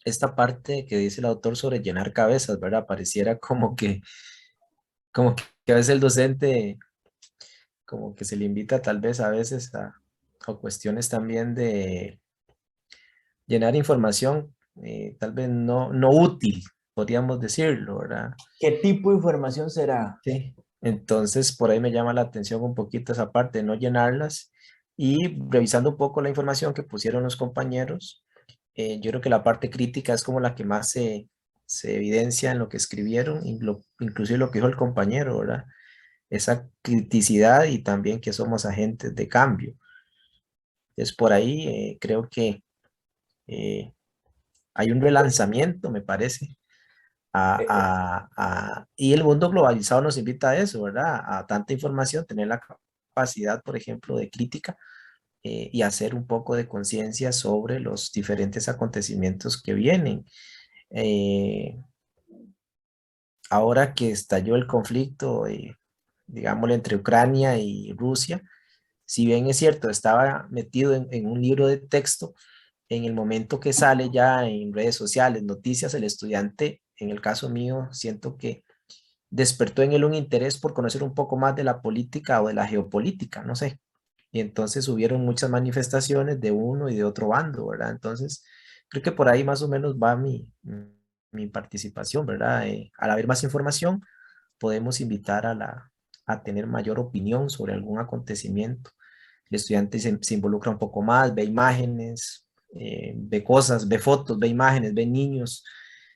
esta parte que dice el autor sobre llenar cabezas, ¿verdad? Pareciera como que a veces el docente como que se le invita tal vez a veces a cuestiones también de llenar información, tal vez no útil, podríamos decirlo, ¿verdad? ¿Qué tipo de información será? Sí. Entonces, por ahí me llama la atención un poquito esa parte de no llenarlas y revisando un poco la información que pusieron los compañeros, yo creo que la parte crítica es como la que más se evidencia en lo que escribieron, inclusive lo que dijo el compañero, ¿verdad? Esa criticidad y también que somos agentes de cambio. Entonces, por ahí creo que hay un relanzamiento, me parece, y el mundo globalizado nos invita a eso, ¿verdad? A tanta información, tener la capacidad, por ejemplo, de crítica y hacer un poco de conciencia sobre los diferentes acontecimientos que vienen. Ahora que estalló el conflicto, digámoslo, entre Ucrania y Rusia, si bien es cierto, estaba metido en un libro de texto, en el momento que sale ya en redes sociales, noticias, el estudiante, en el caso mío, siento que despertó en él un interés por conocer un poco más de la política o de la geopolítica, no sé. Y entonces hubieron muchas manifestaciones de uno y de otro bando, ¿verdad? Entonces, creo que por ahí más o menos va mi participación, ¿verdad? Al haber más información, podemos invitar a tener mayor opinión sobre algún acontecimiento. El estudiante se involucra un poco más, ve imágenes, ve cosas, ve fotos, ve imágenes, ve niños.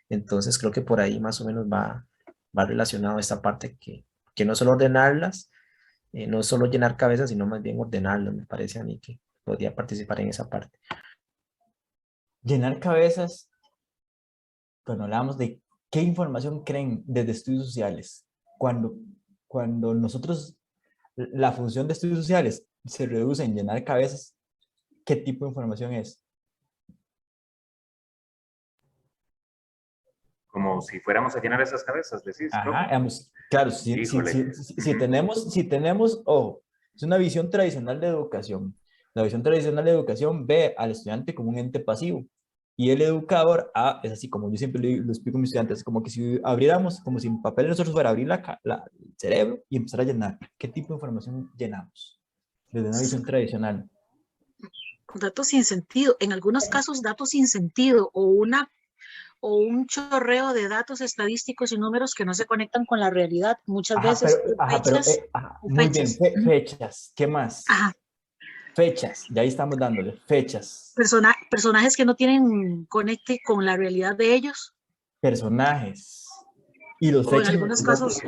Entonces creo que por ahí más o menos va relacionado a esta parte que no solo ordenarlas, no es solo llenar cabezas, sino más bien ordenarlas. Me parece a mí que podría participar en esa parte. Llenar cabezas, cuando hablamos de qué información creen desde estudios sociales, cuando nosotros, la función de estudios sociales se reduce en llenar cabezas, ¿qué tipo de información es? Como si fuéramos a llenar esas cabezas, decís. Ajá, digamos, claro, si tenemos, ojo, es una visión tradicional de educación. La visión tradicional de educación ve al estudiante como un ente pasivo y el educador, es así como yo siempre lo explico a mis estudiantes, como que si abriéramos, como si en papel nosotros fuera a abrir el cerebro y empezar a llenar. ¿Qué tipo de información llenamos? Desde una visión tradicional. Datos sin sentido, en algunos casos datos sin sentido o un chorreo de datos estadísticos y números que no se conectan con la realidad. Muchas veces muy bien, fechas. ¿Qué más? Ajá. Fechas, ya ahí estamos dándole, fechas. Personajes que no tienen conecte con la realidad de ellos. Personajes. Y los fechas. En algunos casos,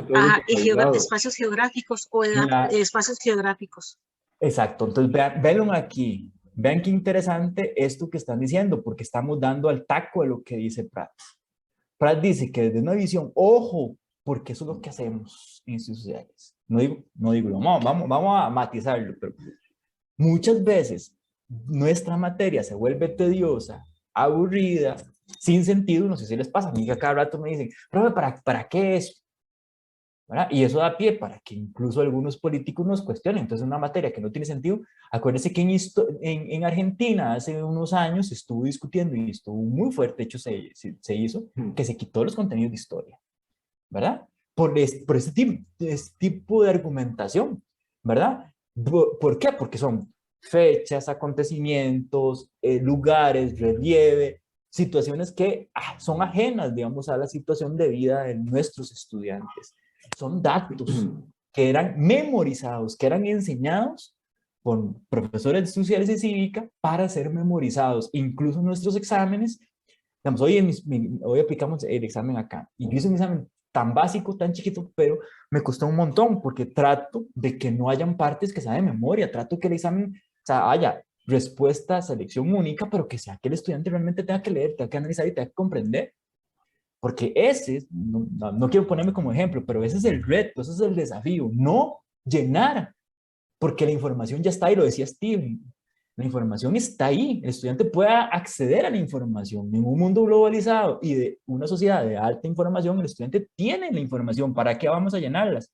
espacios geográficos o espacios geográficos. Exacto, entonces vean aquí. Vean qué interesante esto que están diciendo, porque estamos dando al taco de lo que dice Pratt. Pratt dice que desde una visión, ojo, porque eso es lo que hacemos en estudios sociales. No digo, vamos a matizarlo, pero muchas veces nuestra materia se vuelve tediosa, aburrida, sin sentido. No sé si les pasa, a mí que cada rato me dicen, profe, ¿para qué eso? ¿Verdad? Y eso da pie para que incluso algunos políticos nos cuestionen. Entonces, una materia que no tiene sentido. Acuérdense que en Argentina hace unos años se estuvo discutiendo y estuvo muy fuerte, de hecho se hizo, que se quitó los contenidos de historia, ¿verdad? Por este tipo de argumentación, ¿verdad? ¿Por qué? Porque son fechas, acontecimientos, lugares, relieve, situaciones que son ajenas, digamos, a la situación de vida de nuestros estudiantes. Son datos que eran memorizados, que eran enseñados por profesores sociales y cívica para ser memorizados. Incluso nuestros exámenes, digamos, hoy aplicamos el examen acá, y yo hice un examen tan básico, tan chiquito, pero me costó un montón, porque trato de que no hayan partes que sean de memoria, trato que el examen, o sea, haya respuesta, selección única, pero que sea que el estudiante realmente tenga que leer, tenga que analizar y tenga que comprender. Porque no quiero ponerme como ejemplo, pero ese es el reto, ese es el desafío, no llenar, porque la información ya está ahí, lo decía Steven, la información está ahí, el estudiante puede acceder a la información. En un mundo globalizado y de una sociedad de alta información, el estudiante tiene la información, ¿para qué vamos a llenarlas?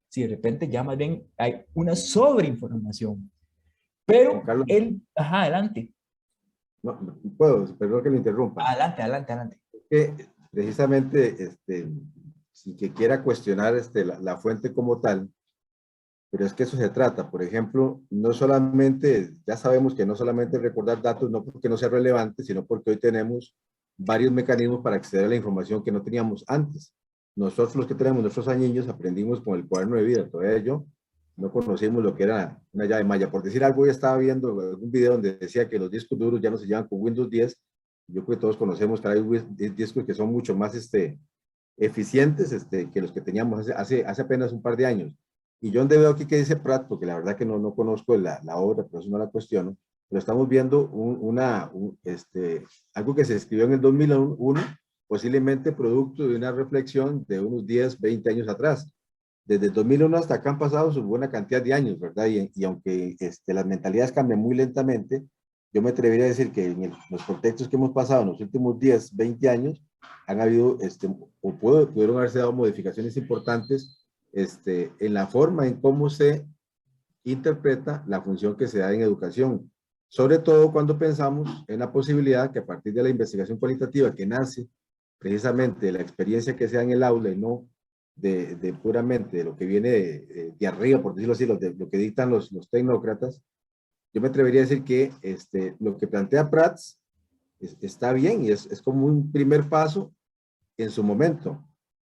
Si de repente ya más bien hay una sobreinformación. Pero adelante. No puedo, perdón que lo interrumpa. Adelante. Precisamente, sin que quiera cuestionar la fuente como tal, pero es que eso se trata. Por ejemplo, no solamente, ya sabemos que no solamente recordar datos, no porque no sea relevante, sino porque hoy tenemos varios mecanismos para acceder a la información que no teníamos antes. Nosotros los que tenemos nuestros años aprendimos con el cuaderno de vida, todavía yo no conocimos lo que era una llave maya. Por decir algo, yo estaba viendo algún video donde decía que los discos duros ya no se llevan con Windows 10. Yo creo que todos conocemos que hay discos que son mucho más eficientes que los que teníamos hace apenas un par de años. Y yo donde veo aquí que dice Pratt, porque la verdad que no conozco la obra, por eso no la cuestiono, pero estamos viendo algo que se escribió en el 2001, posiblemente producto de una reflexión de unos 10, 20 años atrás. Desde el 2001 hasta acá han pasado su buena cantidad de años, ¿verdad? Y aunque las mentalidades cambian muy lentamente, yo me atrevería a decir que en los contextos que hemos pasado en los últimos 10, 20 años, han habido, pudieron haberse dado modificaciones importantes en la forma en cómo se interpreta la función que se da en educación, sobre todo cuando pensamos en la posibilidad que a partir de la investigación cualitativa que nace precisamente de la experiencia que se da en el aula y no de puramente de lo que viene de arriba, por decirlo así, lo que dictan los tecnócratas, yo me atrevería a decir que lo que plantea Prats está bien y es como un primer paso en su momento,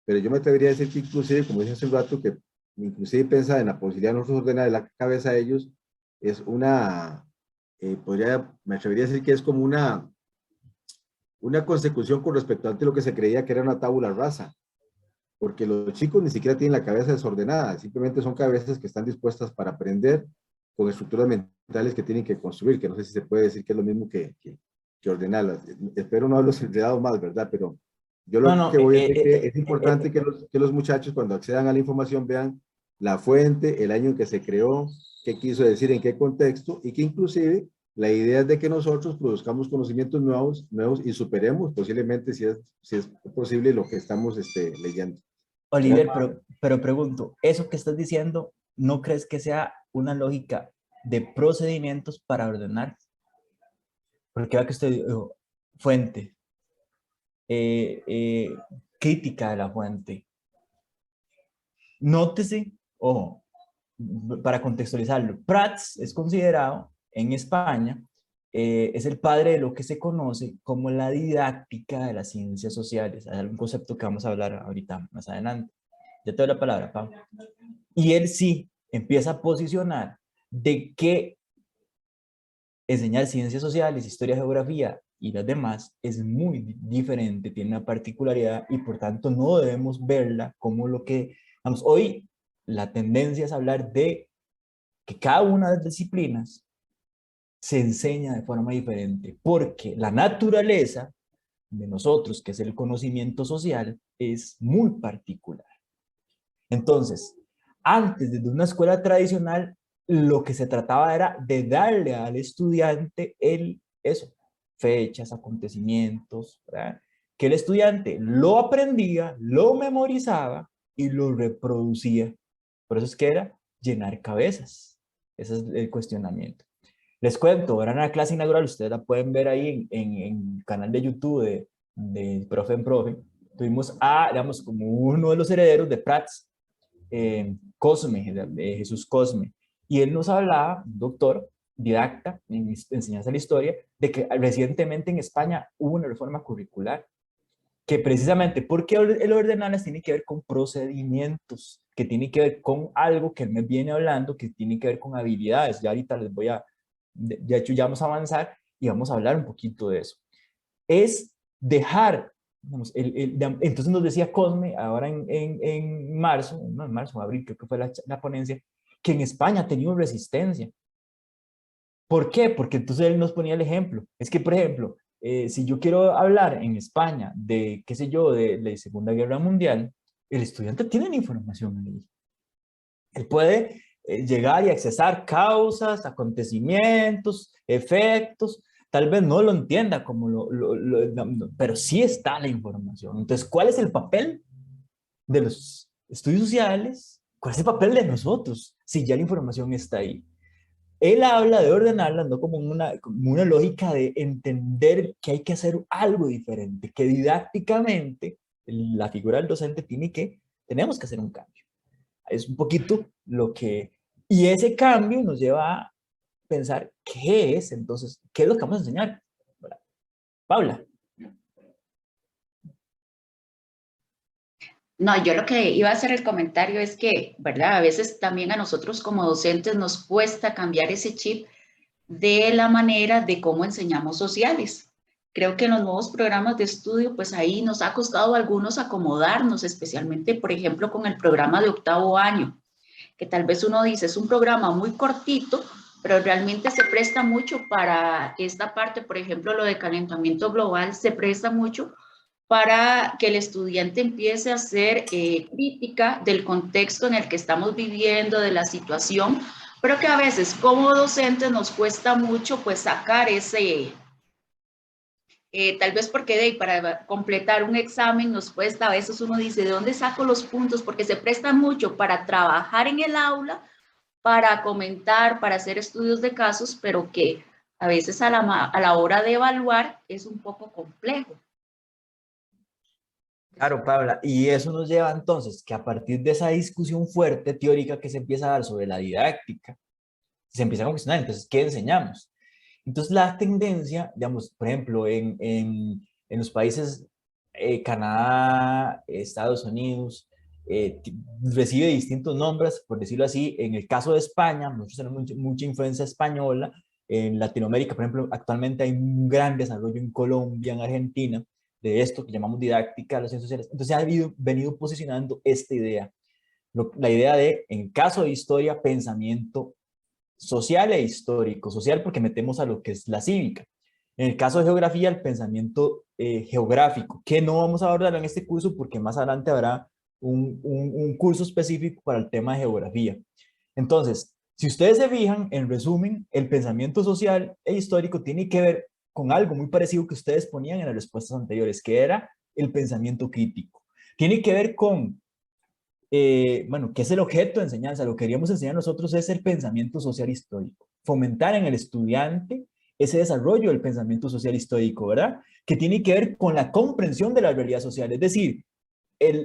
pero yo me atrevería a decir que inclusive, como dije hace un rato, que inclusive pensar en la posibilidad de nosotros ordenar la cabeza a ellos, es una, me atrevería a decir que es como una consecución con respecto a lo que se creía que era una tabula rasa, porque los chicos ni siquiera tienen la cabeza desordenada, simplemente son cabezas que están dispuestas para aprender con estructuras mentales que tienen que construir, que no sé si se puede decir que es lo mismo que ordenarlas. Espero no haberlos enredado más, ¿verdad? Pero yo lo que voy a decir que es importante que los muchachos cuando accedan a la información vean la fuente, el año en que se creó, qué quiso decir, en qué contexto, y que inclusive la idea es de que nosotros produzcamos conocimientos nuevos y superemos posiblemente, si es posible, lo que estamos leyendo. Oliver, pero pregunto, ¿eso que estás diciendo no crees que sea una lógica de procedimientos para ordenar? Porque va que usted fuente, crítica de la fuente. Nótese, ojo, para contextualizarlo, Prats es considerado en España, es el padre de lo que se conoce como la didáctica de las ciencias sociales. Hay algún concepto que vamos a hablar ahorita más adelante. Ya te doy la palabra, Pablo. Y él sí empieza a posicionar de que enseñar ciencias sociales, historia, geografía y las demás es muy diferente, tiene una particularidad y por tanto no debemos verla como lo que, vamos, hoy la tendencia es hablar de que cada una de las disciplinas se enseña de forma diferente, porque la naturaleza de nosotros, que es el conocimiento social, es muy particular. Entonces, antes de una escuela tradicional, lo que se trataba era de darle al estudiante fechas, acontecimientos, ¿verdad? Que el estudiante lo aprendía, lo memorizaba y lo reproducía. Por eso es que era llenar cabezas. Ese es el cuestionamiento. Les cuento, era una clase inaugural, ustedes la pueden ver ahí en el canal de YouTube de Profe en Profe. Tuvimos digamos, como uno de los herederos de Prats, Cosme, de Jesús Cosme. Y él nos hablaba, un doctor, didacta, en enseñanza de la historia, de que recientemente en España hubo una reforma curricular, que precisamente porque el ordenarlas tiene que ver con procedimientos, que tiene que ver con algo que él me viene hablando, que tiene que ver con habilidades. Ya ahorita les voy a, de hecho ya vamos a avanzar y vamos a hablar un poquito de eso. Es dejar, digamos, entonces nos decía Cosme, ahora en marzo, no en marzo, abril, creo que fue la ponencia, que en España ha tenido resistencia. ¿Por qué? Porque entonces él nos ponía el ejemplo. Es que, por ejemplo, si yo quiero hablar en España de, qué sé yo, de la Segunda Guerra Mundial, el estudiante tiene la información ahí. Él puede llegar y accesar causas, acontecimientos, efectos, tal vez no lo entienda como pero sí está la información. Entonces, ¿cuál es el papel de los estudios sociales? ¿Cuál es el papel de nosotros si ya la información está ahí? Él habla de ordenarlas, no como una lógica de entender que hay que hacer algo diferente, que didácticamente la figura del docente tenemos que hacer un cambio. Es un poquito lo que... Y ese cambio nos lleva a pensar qué es, entonces, qué es lo que vamos a enseñar. Paula. No, yo lo que iba a hacer el comentario es que, ¿verdad? A veces también a nosotros como docentes nos cuesta cambiar ese chip de la manera de cómo enseñamos sociales. Creo que en los nuevos programas de estudio, pues ahí nos ha costado a algunos acomodarnos, especialmente, por ejemplo, con el programa de octavo año, que tal vez uno dice, es un programa muy cortito, pero realmente se presta mucho para esta parte, por ejemplo, lo de calentamiento global, se presta mucho para que el estudiante empiece a hacer crítica del contexto en el que estamos viviendo, de la situación, pero que a veces como docentes nos cuesta mucho pues sacar ese, tal vez porque para completar un examen nos cuesta, a veces uno dice, ¿de dónde saco los puntos? Porque se presta mucho para trabajar en el aula, para comentar, para hacer estudios de casos, pero que a veces a la hora de evaluar es un poco complejo. Claro, Paula, y eso nos lleva entonces que a partir de esa discusión fuerte teórica que se empieza a dar sobre la didáctica, se empieza a cuestionar, entonces, ¿qué enseñamos? Entonces, la tendencia, digamos, por ejemplo, en los países Canadá, Estados Unidos, recibe distintos nombres, por decirlo así. En el caso de España, nosotros tenemos mucha influencia española. En Latinoamérica, por ejemplo, actualmente hay un gran desarrollo en Colombia, en Argentina, de esto que llamamos didáctica de las ciencias sociales. Entonces, ha venido posicionando esta idea, la idea de, en caso de historia, pensamiento social e histórico. Social porque metemos a lo que es la cívica. En el caso de geografía, el pensamiento geográfico, que no vamos a abordar en este curso porque más adelante habrá un curso específico para el tema de geografía. Entonces, si ustedes se fijan, en resumen, el pensamiento social e histórico tiene que ver con algo muy parecido que ustedes ponían en las respuestas anteriores, que era el pensamiento crítico. Tiene que ver con bueno, ¿qué es el objeto de enseñanza? Lo que queríamos enseñar nosotros es el pensamiento social histórico, fomentar en el estudiante ese desarrollo del pensamiento social histórico, ¿verdad? Que tiene que ver con la comprensión de la realidad social, es decir,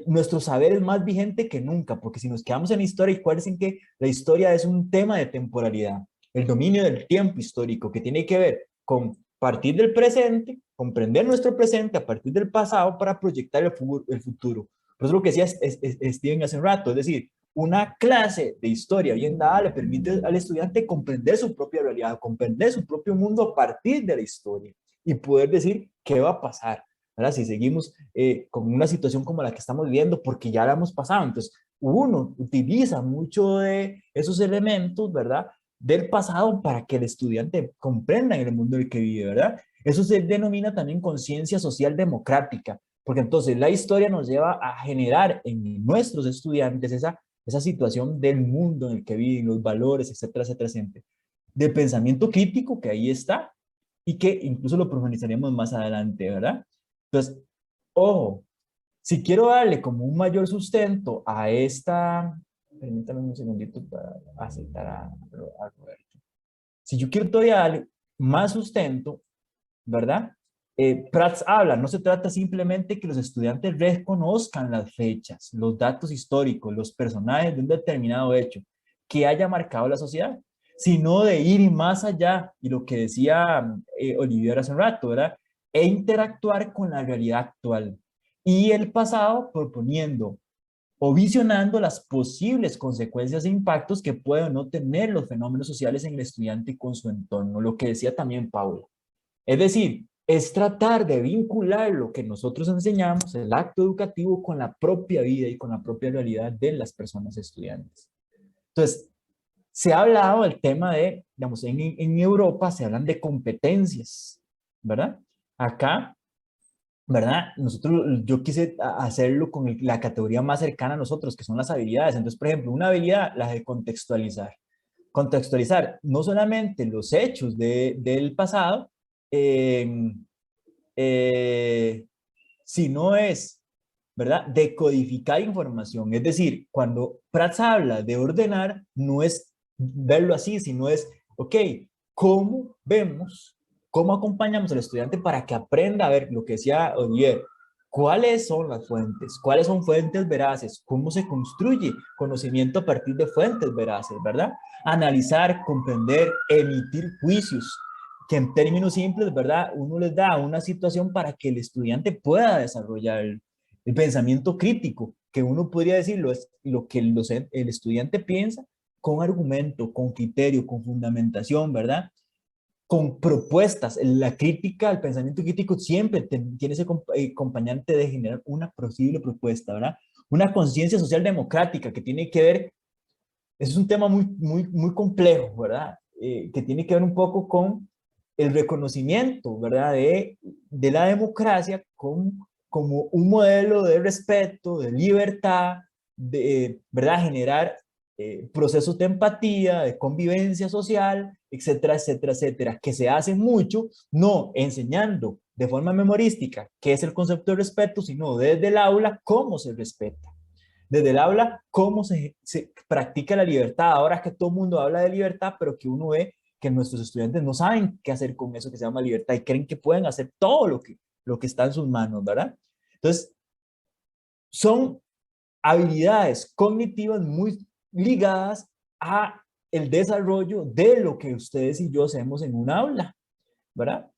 nuestro saber es más vigente que nunca, porque si nos quedamos en la historia, recuerden que la historia es un tema de temporalidad, el dominio del tiempo histórico, que tiene que ver con partir del presente, comprender nuestro presente a partir del pasado para proyectar el futuro. Por eso lo que decía Steven hace un rato, es decir, una clase de historia bien dada le permite al estudiante comprender su propia realidad, comprender su propio mundo a partir de la historia y poder decir qué va a pasar, ¿verdad? Si seguimos con una situación como la que estamos viviendo, porque ya la hemos pasado. Entonces, uno utiliza mucho de esos elementos, ¿verdad?, del pasado para que el estudiante comprenda en el mundo en el que vive, ¿verdad? Eso se denomina también conciencia social democrática, porque entonces la historia nos lleva a generar en nuestros estudiantes esa situación del mundo en el que viven, los valores, etcétera, etcétera, etcétera. De pensamiento crítico, que ahí está, y que incluso lo profundizaremos más adelante, ¿verdad? Entonces, ojo, si quiero darle como un mayor sustento a esta, permítame un segundito para aceptar a Roberto. Si yo quiero todavía darle más sustento, ¿verdad? Prats habla, no se trata simplemente que los estudiantes reconozcan las fechas, los datos históricos, los personajes de un determinado hecho que haya marcado la sociedad, sino de ir más allá, y lo que decía Olivier hace un rato, ¿verdad? E interactuar con la realidad actual y el pasado, proponiendo o visionando las posibles consecuencias e impactos que pueden no tener los fenómenos sociales en el estudiante con su entorno, lo que decía también Paula. Es decir, es tratar de vincular lo que nosotros enseñamos, el acto educativo, con la propia vida y con la propia realidad de las personas estudiantes. Entonces, se ha hablado del tema de, digamos, en Europa se hablan de competencias, ¿verdad? Acá, ¿verdad? Yo quise hacerlo con la categoría más cercana a nosotros, que son las habilidades. Entonces, por ejemplo, una habilidad, la de contextualizar. Contextualizar no solamente los hechos del pasado, si no es, ¿verdad?, decodificar información. Es decir, cuando Prats habla de ordenar, no es verlo así, sino es, ok, ¿cómo vemos, cómo acompañamos al estudiante para que aprenda a ver lo que decía Olivier? ¿Cuáles son las fuentes? ¿Cuáles son fuentes veraces? ¿Cómo se construye conocimiento a partir de fuentes veraces, verdad? Analizar, comprender, emitir juicios, que en términos simples, ¿verdad?, uno les da una situación para que el estudiante pueda desarrollar el pensamiento crítico, que uno podría decirlo, es lo que el estudiante piensa con argumento, con criterio, con fundamentación, ¿verdad?, con propuestas. La crítica, el pensamiento crítico siempre tiene ese acompañante de generar una posible propuesta, ¿verdad? Una conciencia social democrática que tiene que ver, es un tema muy complejo, ¿verdad?, que tiene que ver un poco con el reconocimiento, ¿verdad?, de la democracia como un modelo de respeto, de libertad, ¿verdad?, generar procesos de empatía, de convivencia social, etcétera, etcétera, etcétera, que se hace mucho, no enseñando de forma memorística qué es el concepto de respeto, sino desde el aula cómo se respeta. desde el aula, cómo se practica la libertad. Ahora que todo el mundo habla de libertad, pero que uno ve que nuestros estudiantes no saben qué hacer con eso que se llama libertad y creen que pueden hacer todo lo que está en sus manos, ¿verdad? Entonces, son habilidades cognitivas muy ligadas a el desarrollo de lo que ustedes y yo hacemos en un aula, ¿verdad?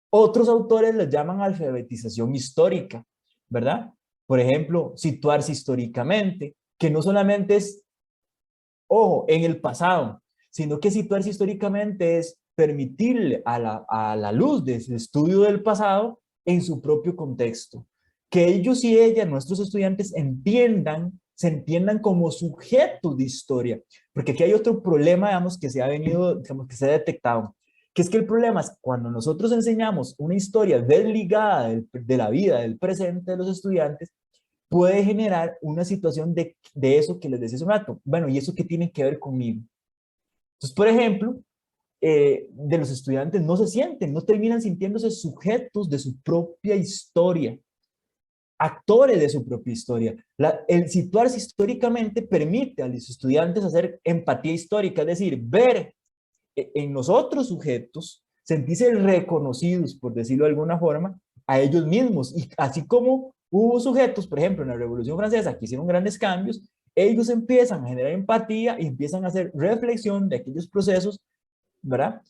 Otros autores les llaman alfabetización histórica, ¿verdad? Por ejemplo, situarse históricamente, que no solamente es, ojo, en el pasado, sino que situarse históricamente es permitirle a la luz del estudio del pasado en su propio contexto. Que ellos y ellas, nuestros estudiantes, se entiendan como sujetos de historia. Porque aquí hay otro problema, digamos, que se ha venido, digamos, que se ha detectado. Que es que el problema es cuando nosotros enseñamos una historia desligada de la vida, del presente de los estudiantes, puede generar una situación de eso que les decía hace un rato. Bueno, ¿y eso qué tiene que ver conmigo? Entonces, por ejemplo, de los estudiantes no se sienten, no terminan sintiéndose sujetos de su propia historia, actores de su propia historia. El situarse históricamente permite a los estudiantes hacer empatía histórica, es decir, ver en los otros sujetos, sentirse reconocidos, por decirlo de alguna forma, a ellos mismos. Y así como hubo sujetos, por ejemplo, en la Revolución Francesa, que hicieron grandes cambios, ellos empiezan a generar empatía y empiezan a hacer reflexión de aquellos procesos, ¿verdad?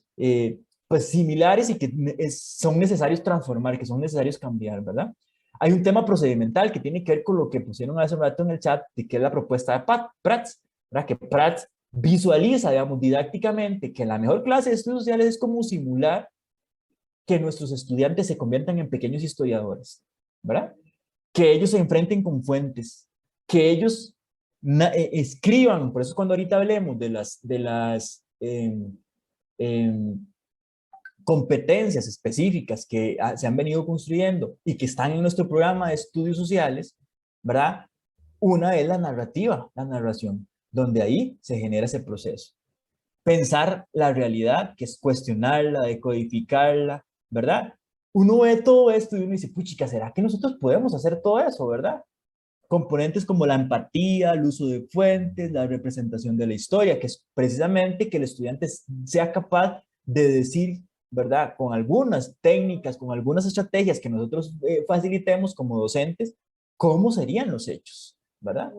Pues similares y que son necesarios transformar, que son necesarios cambiar, ¿verdad? Hay un tema procedimental que tiene que ver con lo que pusieron hace un rato en el chat, de que es la propuesta de Prats, ¿verdad? Que Prats visualiza, digamos, didácticamente que la mejor clase de estudios sociales es como simular que nuestros estudiantes se conviertan en pequeños historiadores, ¿verdad? Que ellos se enfrenten con fuentes, que ellos escriban, por eso cuando ahorita hablemos de las competencias específicas que se han venido construyendo y que están en nuestro programa de estudios sociales, ¿verdad? Una es la narrativa, la narración, donde ahí se genera ese proceso. Pensar la realidad, que es cuestionarla, decodificarla, ¿verdad? Uno ve todo esto y uno dice, puchica, ¿será que nosotros podemos hacer todo eso, verdad? Componentes como la empatía, el uso de fuentes, la representación de la historia, que es precisamente que el estudiante sea capaz de decir, ¿verdad? Con algunas técnicas, con algunas estrategias que nosotros facilitemos como docentes, cómo serían los hechos, ¿verdad?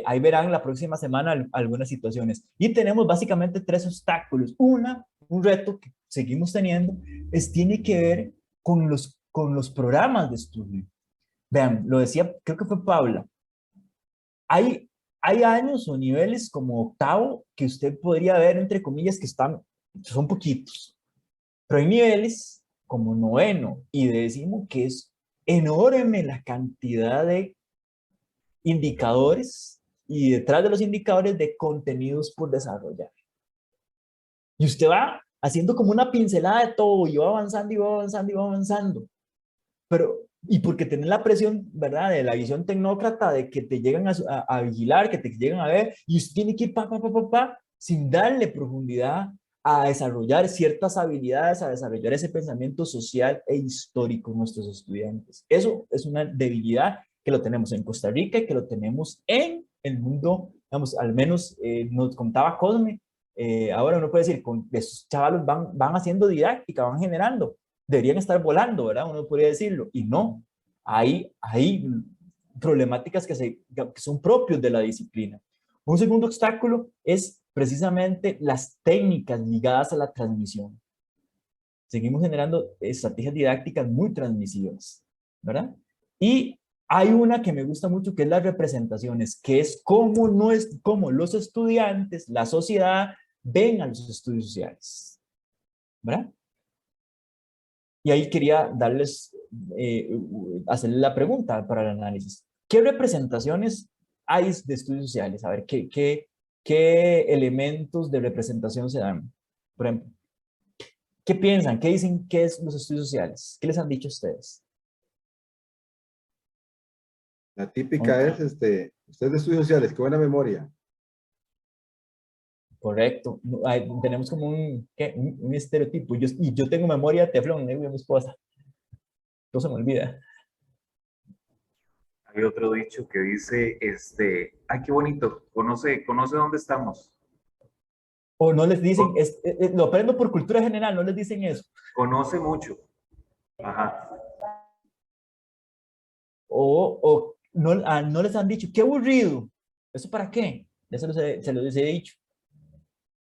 Ahí verán la próxima semana algunas situaciones. Y tenemos básicamente 3 obstáculos. Un reto que seguimos teniendo, tiene que ver con los programas de estudio. Vean, lo decía, creo que fue Paula. Hay años o niveles como octavo que usted podría ver, entre comillas, que son poquitos. Pero hay niveles como noveno y décimo que es enorme la cantidad de indicadores y detrás de los indicadores de contenidos por desarrollar. Y usted va haciendo como una pincelada de todo y va avanzando y va avanzando y va avanzando. Pero, y porque tienen la presión, ¿verdad? De la visión tecnócrata de que te llegan a vigilar, que te llegan a ver, y usted tiene que ir sin darle profundidad a desarrollar ciertas habilidades, a desarrollar ese pensamiento social e histórico en nuestros estudiantes. Eso es una debilidad que lo tenemos en Costa Rica y que lo tenemos en el mundo, digamos, al menos nos contaba Cosme, ahora uno puede decir, con esos chavalos van haciendo didáctica, van generando, deberían estar volando, ¿verdad? Uno podría decirlo, y no, hay problemáticas que son propios de la disciplina. Un segundo obstáculo es precisamente las técnicas ligadas a la transmisión. Seguimos generando estrategias didácticas muy transmisivas, ¿verdad? Y hay una que me gusta mucho, que es las representaciones, que es cómo los estudiantes, la sociedad, ven a los estudios sociales, ¿verdad? Y ahí quería hacerles la pregunta para el análisis. ¿Qué representaciones hay de estudios sociales? A ver, ¿qué elementos de representación se dan? Por ejemplo, ¿qué piensan? ¿Qué dicen que es los estudios sociales? ¿Qué les han dicho ustedes? La típica es, usted es de estudios sociales, qué buena memoria. Correcto. Tenemos como un estereotipo. Yo tengo memoria de teflón, mi esposa. No se me olvida. Hay otro dicho que dice, ay, qué bonito, conoce dónde estamos. O no les dicen, lo aprendo por cultura general, no les dicen eso. Conoce mucho. Ajá. O no, no les han dicho, qué aburrido. ¿Eso para qué? Ya se los he dicho.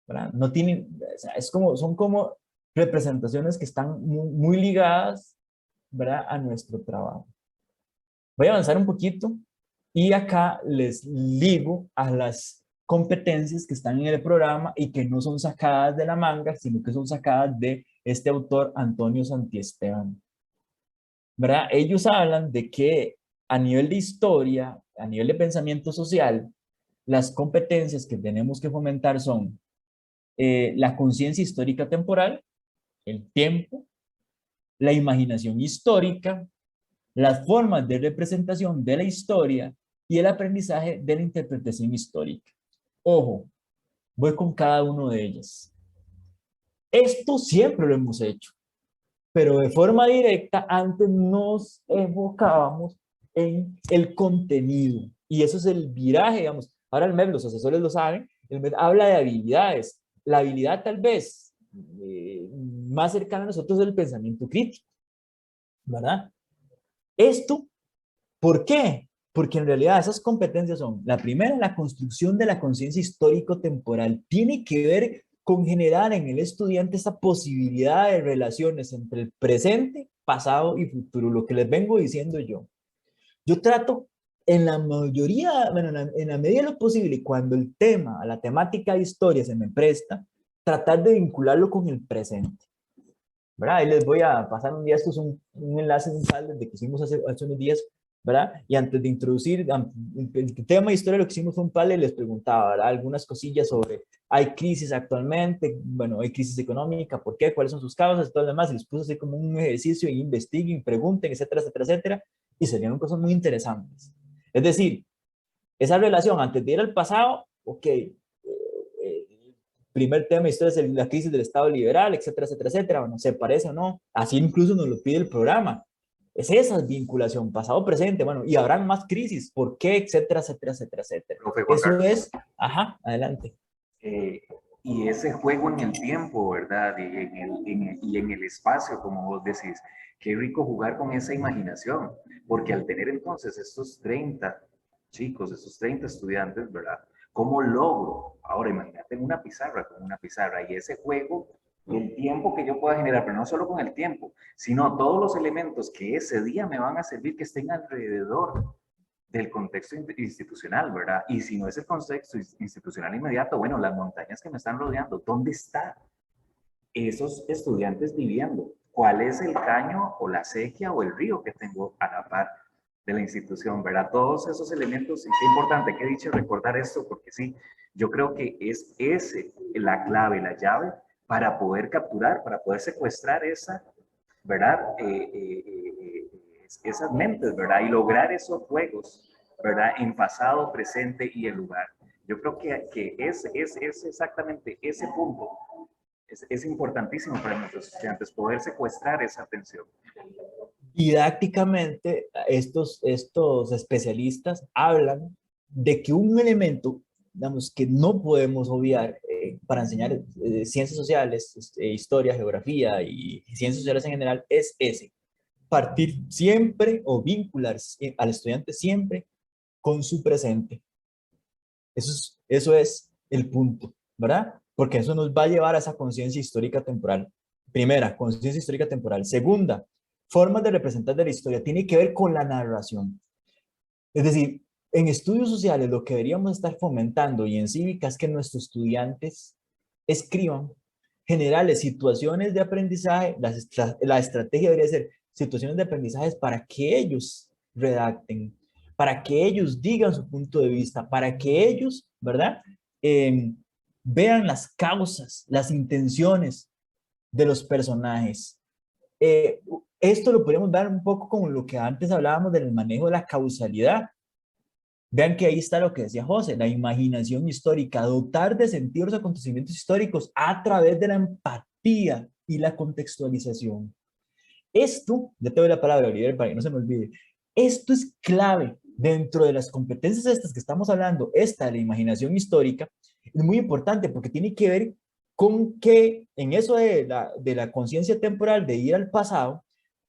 ¿Verdad? No tienen, o sea, son como representaciones que están muy ligadas, ¿verdad?, a nuestro trabajo. Voy a avanzar un poquito y acá les ligo a las competencias que están en el programa y que no son sacadas de la manga, sino que son sacadas de este autor Antonio Santiesteban. ¿Verdad? Ellos hablan de que a nivel de historia, a nivel de pensamiento social, las competencias que tenemos que fomentar son la conciencia histórica temporal, el tiempo, la imaginación histórica, las formas de representación de la historia y el aprendizaje de la interpretación histórica. Ojo, voy con cada uno de ellas. Esto siempre lo hemos hecho, pero de forma directa antes nos enfocábamos en el contenido. Y eso es el viraje, digamos. Ahora el MEP, los asesores lo saben, el MEP habla de habilidades. La habilidad tal vez más cercana a nosotros es el pensamiento crítico, ¿verdad? Esto, ¿por qué? Porque en realidad esas competencias son, la primera, la construcción de la conciencia histórico-temporal. Tiene que ver con generar en el estudiante esa posibilidad de relaciones entre el presente, pasado y futuro, lo que les vengo diciendo yo. Yo trato en la mayoría, bueno, en la medida de lo posible, cuando el tema, la temática de historia se me presta, tratar de vincularlo con el presente. ¿Verdad? Ahí les voy a pasar un día, esto es un enlace, un saldo de que hicimos hace unos días, ¿verdad? Y antes de introducir el tema de historia, lo que hicimos fue un panel y les preguntaba, ¿verdad?, algunas cosillas sobre, hay crisis actualmente, bueno, hay crisis económica, ¿por qué? ¿Cuáles son sus causas? Y todo lo demás, y les puse así como un ejercicio, y investiguen, pregunten, etcétera, etcétera, etcétera, y salieron cosas muy interesantes. Es decir, esa relación antes de ir al pasado, ok, primer tema de historia es la crisis del Estado liberal, etcétera, etcétera, etcétera, bueno, se parece o no, así incluso nos lo pide el programa. Es esa vinculación, pasado-presente, bueno, y habrán más crisis, ¿por qué? Etcétera, etcétera, etcétera, etcétera. Eso es, ajá, adelante. Y ese juego en el tiempo, ¿verdad? Y en el espacio, como vos decís, qué rico jugar con esa imaginación, porque al tener entonces estos 30 chicos, estos 30 estudiantes, ¿verdad? ¿Cómo logro? Ahora imagínate una pizarra, con una pizarra, y ese juego, el tiempo que yo pueda generar, pero no solo con el tiempo, sino todos los elementos que ese día me van a servir, que estén alrededor del contexto institucional, ¿verdad? Y si no es el contexto institucional inmediato, bueno, las montañas que me están rodeando, ¿dónde están esos estudiantes viviendo? ¿Cuál es el caño o la acequia o el río que tengo a la par de la institución, ¿verdad? Todos esos elementos, y qué importante que he dicho recordar esto, porque sí, yo creo que es ese la clave, la llave para poder capturar, para poder secuestrar esa, ¿verdad? Esas mentes, ¿verdad? Y lograr esos juegos, ¿verdad? En pasado, presente y en lugar. Yo creo que es exactamente ese punto. Es importantísimo para nuestros estudiantes poder secuestrar esa atención. Didácticamente, estos especialistas hablan de que un elemento, digamos, que no podemos obviar para enseñar ciencias sociales, historia, geografía y ciencias sociales en general, es ese. Partir siempre o vincular al estudiante siempre con su presente. Eso es el punto, ¿verdad? Porque eso nos va a llevar a esa conciencia histórica temporal. Primera, conciencia histórica temporal. Segunda, formas de representar de la historia. Tiene que ver con la narración. Es decir, en estudios sociales lo que deberíamos estar fomentando y en cívica es que nuestros estudiantes escriban generales situaciones de aprendizaje. La estrategia debería ser situaciones de aprendizaje para que ellos redacten, para que ellos digan su punto de vista, para que ellos, ¿verdad? Vean las causas, las intenciones de los personajes. Esto lo podríamos ver un poco como lo que antes hablábamos del manejo de la causalidad. Vean que ahí está lo que decía José, la imaginación histórica, dotar de sentido los acontecimientos históricos a través de la empatía y la contextualización. Esto, ya te doy la palabra, Oliver, para que no se me olvide, esto es clave Dentro de las competencias estas que estamos hablando, esta de la imaginación histórica, es muy importante porque tiene que ver con que en eso de la conciencia temporal, de ir al pasado,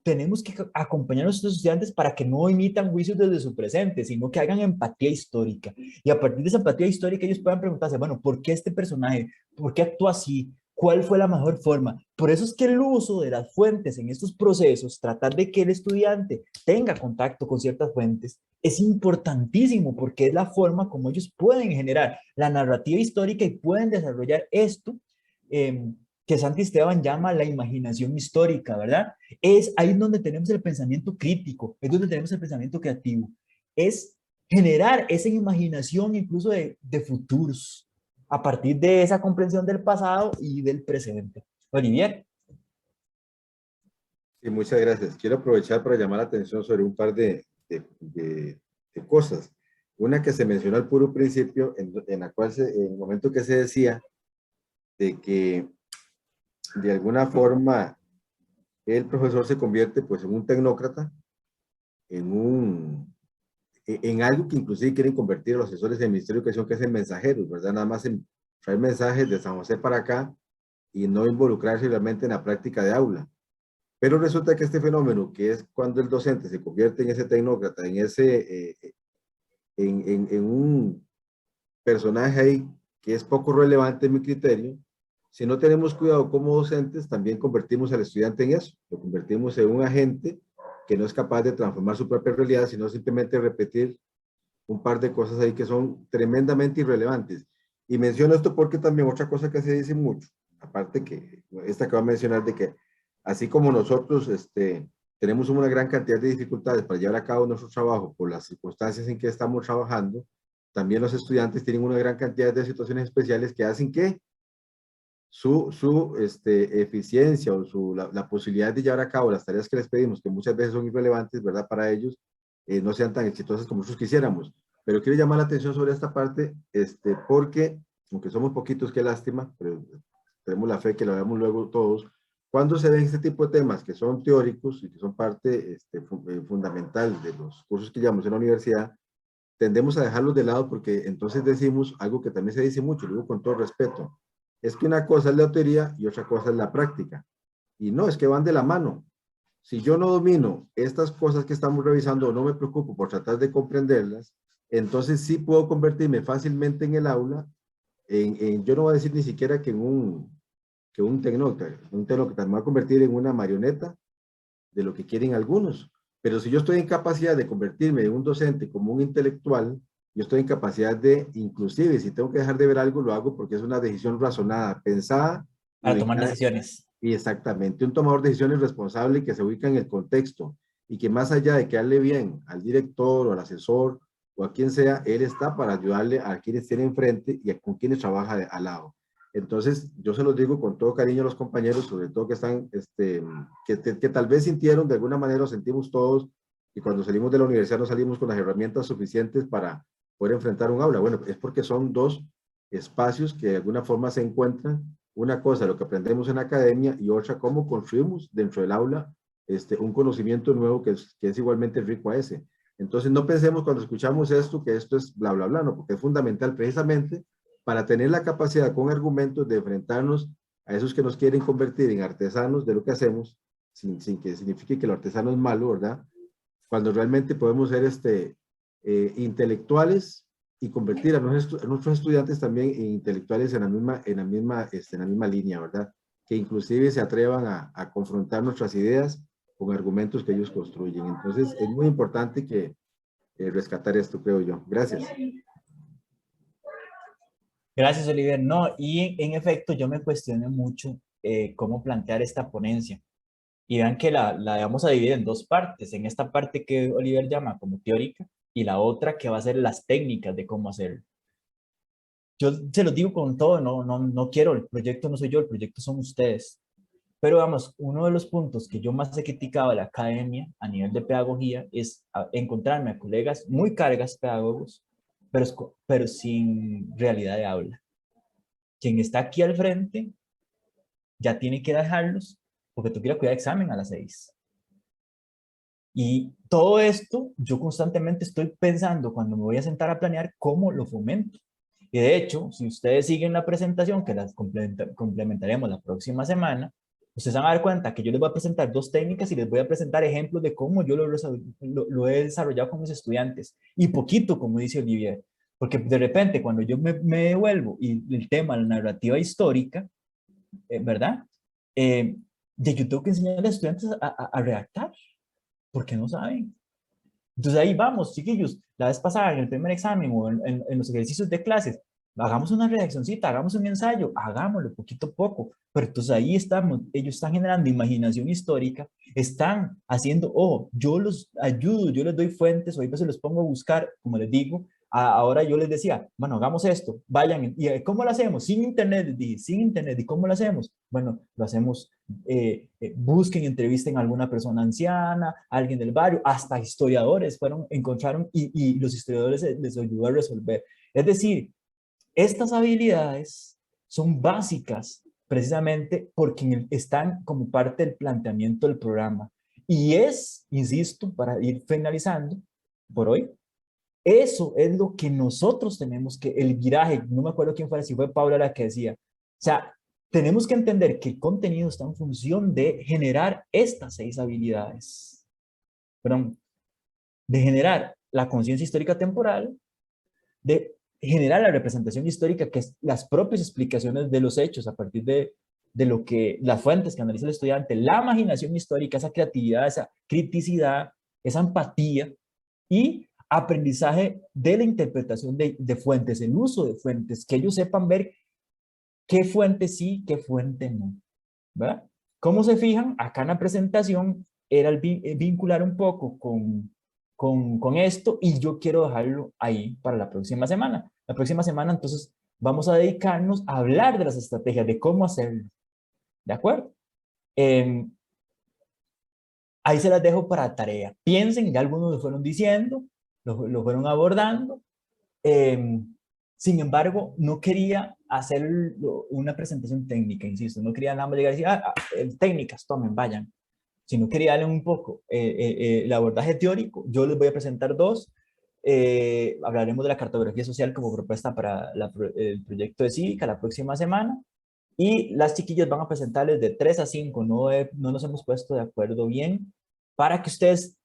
tenemos que acompañar a nuestros estudiantes para que no emitan juicios desde su presente, sino que hagan empatía histórica. Y a partir de esa empatía histórica ellos puedan preguntarse, bueno, ¿por qué este personaje? ¿Por qué actúa así? ¿Cuál fue la mejor forma? Por eso es que el uso de las fuentes en estos procesos, tratar de que el estudiante tenga contacto con ciertas fuentes, es importantísimo porque es la forma como ellos pueden generar la narrativa histórica y pueden desarrollar esto que Santi Esteban llama la imaginación histórica, ¿verdad? Es ahí donde tenemos el pensamiento crítico, es donde tenemos el pensamiento creativo, es generar esa imaginación incluso de futuros a partir de esa comprensión del pasado y del presente. Olivier. Sí, muchas gracias. Quiero aprovechar para llamar la atención sobre un par de cosas. Una que se mencionó al puro principio, en la cual en el momento que se decía de que de alguna forma el profesor se convierte pues en un tecnócrata, en algo que inclusive quieren convertir a los asesores del Ministerio de Educación, que es en mensajeros, ¿verdad? Nada más en traer mensajes de San José para acá y no involucrarse realmente en la práctica de aula. Pero resulta que este fenómeno, que es cuando el docente se convierte en ese tecnócrata, en un personaje ahí que es poco relevante en mi criterio, si no tenemos cuidado como docentes, también convertimos al estudiante en eso, lo convertimos en un agente que no es capaz de transformar su propia realidad, sino simplemente repetir un par de cosas ahí que son tremendamente irrelevantes. Y menciono esto porque también otra cosa que se dice mucho, aparte que esta que va a mencionar, de que así como nosotros tenemos una gran cantidad de dificultades para llevar a cabo nuestro trabajo por las circunstancias en que estamos trabajando, también los estudiantes tienen una gran cantidad de situaciones especiales que hacen que su eficiencia o la posibilidad de llevar a cabo las tareas que les pedimos, que muchas veces son irrelevantes, ¿verdad? Para ellos, no sean tan exitosas como nosotros quisiéramos. Pero quiero llamar la atención sobre esta parte, porque, aunque somos poquitos, qué lástima, pero tenemos la fe que lo veamos luego todos, cuando se ven este tipo de temas que son teóricos y que son parte fundamental de los cursos que llevamos en la universidad, tendemos a dejarlos de lado porque entonces decimos algo que también se dice mucho, lo digo con todo respeto, es que una cosa es la teoría y otra cosa es la práctica. Y no, es que van de la mano. Si yo no domino estas cosas que estamos revisando o no me preocupo por tratar de comprenderlas, entonces sí puedo convertirme fácilmente en el aula, yo no voy a decir ni siquiera que un tecnócrata me va a convertir en una marioneta de lo que quieren algunos. Pero si yo estoy en capacidad de convertirme en un docente como un intelectual, yo estoy en capacidad de, inclusive, si tengo que dejar de ver algo, lo hago porque es una decisión razonada, pensada. Para tomar decisiones. Y exactamente, un tomador de decisiones responsable que se ubica en el contexto y que más allá de quedarle bien al director o al asesor o a quien sea, él está para ayudarle a quienes tiene enfrente y con quienes trabaja al lado. Entonces, yo se los digo con todo cariño a los compañeros, sobre todo que están, que tal vez sintieron, de alguna manera lo sentimos todos, y cuando salimos de la universidad no salimos con las herramientas suficientes para poder enfrentar un aula. Bueno, es porque son dos espacios que de alguna forma se encuentran. Una cosa, lo que aprendemos en la academia, y otra, cómo construimos dentro del aula un conocimiento nuevo que es igualmente rico a ese. Entonces, no pensemos cuando escuchamos esto que esto es bla, bla, bla, no, porque es fundamental precisamente para tener la capacidad con argumentos de enfrentarnos a esos que nos quieren convertir en artesanos de lo que hacemos, sin que signifique que lo artesano es malo, ¿verdad? Cuando realmente podemos ser intelectuales y convertir a nuestros estudiantes también en intelectuales en la misma línea, ¿verdad? Que inclusive se atrevan a confrontar nuestras ideas con argumentos que ellos construyen. Entonces, es muy importante que rescatar esto, creo yo. Gracias. Gracias, Oliver. No, y en efecto yo me cuestioné mucho cómo plantear esta ponencia. Y vean que la vamos a dividir en dos partes. En esta parte que Oliver llama como teórica y la otra que va a ser las técnicas de cómo hacerlo. Yo se los digo con todo, no quiero, el proyecto no soy yo, el proyecto son ustedes. Pero vamos, uno de los puntos que yo más he criticado de la academia a nivel de pedagogía es encontrarme a colegas muy cargas pedagogos, pero sin realidad de aula. Quien está aquí al frente ya tiene que dejarlos porque tú quieres cuidar examen a las 6. Y todo esto, yo constantemente estoy pensando cuando me voy a sentar a planear cómo lo fomento. Y de hecho, si ustedes siguen la presentación, que las complementaremos la próxima semana, ustedes van a dar cuenta que yo les voy a presentar 2 técnicas y les voy a presentar ejemplos de cómo yo lo he desarrollado con mis estudiantes. Y poquito, como dice Olivier, porque de repente cuando yo me devuelvo y el tema, la narrativa histórica, ¿verdad? Yo tengo que enseñar a los estudiantes a redactar, porque no saben. Entonces ahí vamos, chiquillos, la vez pasada en el primer examen o en los ejercicios de clases, hagamos una redaccioncita, hagamos un ensayo, hagámoslo poquito a poco, pero entonces ahí estamos, ellos están generando imaginación histórica, están haciendo, yo los ayudo, yo les doy fuentes, o a veces los pongo a buscar, como les digo, ahora yo les decía, bueno, hagamos esto, vayan, ¿y cómo lo hacemos? Sin internet, dije, sin internet, ¿y cómo lo hacemos? Bueno, lo hacemos, busquen, entrevisten a alguna persona anciana, a alguien del barrio, hasta historiadores encontraron y los historiadores les ayudó a resolver. Es decir, estas habilidades son básicas precisamente porque están como parte del planteamiento del programa. Y insisto, para ir finalizando por hoy, eso es lo que nosotros tenemos que, el viraje, no me acuerdo quién fue, si fue Paula la que decía, o sea, tenemos que entender que el contenido está en función de generar estas 6 habilidades. Perdón, de generar la conciencia histórica temporal, de generar la representación histórica, que es las propias explicaciones de los hechos a partir de lo que, las fuentes que analiza el estudiante, la imaginación histórica, esa creatividad, esa criticidad, esa empatía y aprendizaje de la interpretación de fuentes, el uso de fuentes, que ellos sepan ver qué fuente sí, qué fuente no, ¿verdad? ¿Cómo se fijan? Acá en la presentación era el vincular un poco con esto y yo quiero dejarlo ahí para la próxima semana. La próxima semana entonces vamos a dedicarnos a hablar de las estrategias, de cómo hacerlo, ¿de acuerdo? Ahí se las dejo para tarea. Piensen, ya algunos lo fueron diciendo, lo fueron abordando. Sin embargo, no quería hacer una presentación técnica, insisto, no quería nada más llegar y decir, técnicas, tomen, vayan. Sino quería darle un poco el abordaje teórico. Yo les voy a presentar 2. Hablaremos de la cartografía social como propuesta para el proyecto de cívica la próxima semana. Y las chiquillas van a presentarles de 3 a 5. No nos hemos puesto de acuerdo bien para que ustedes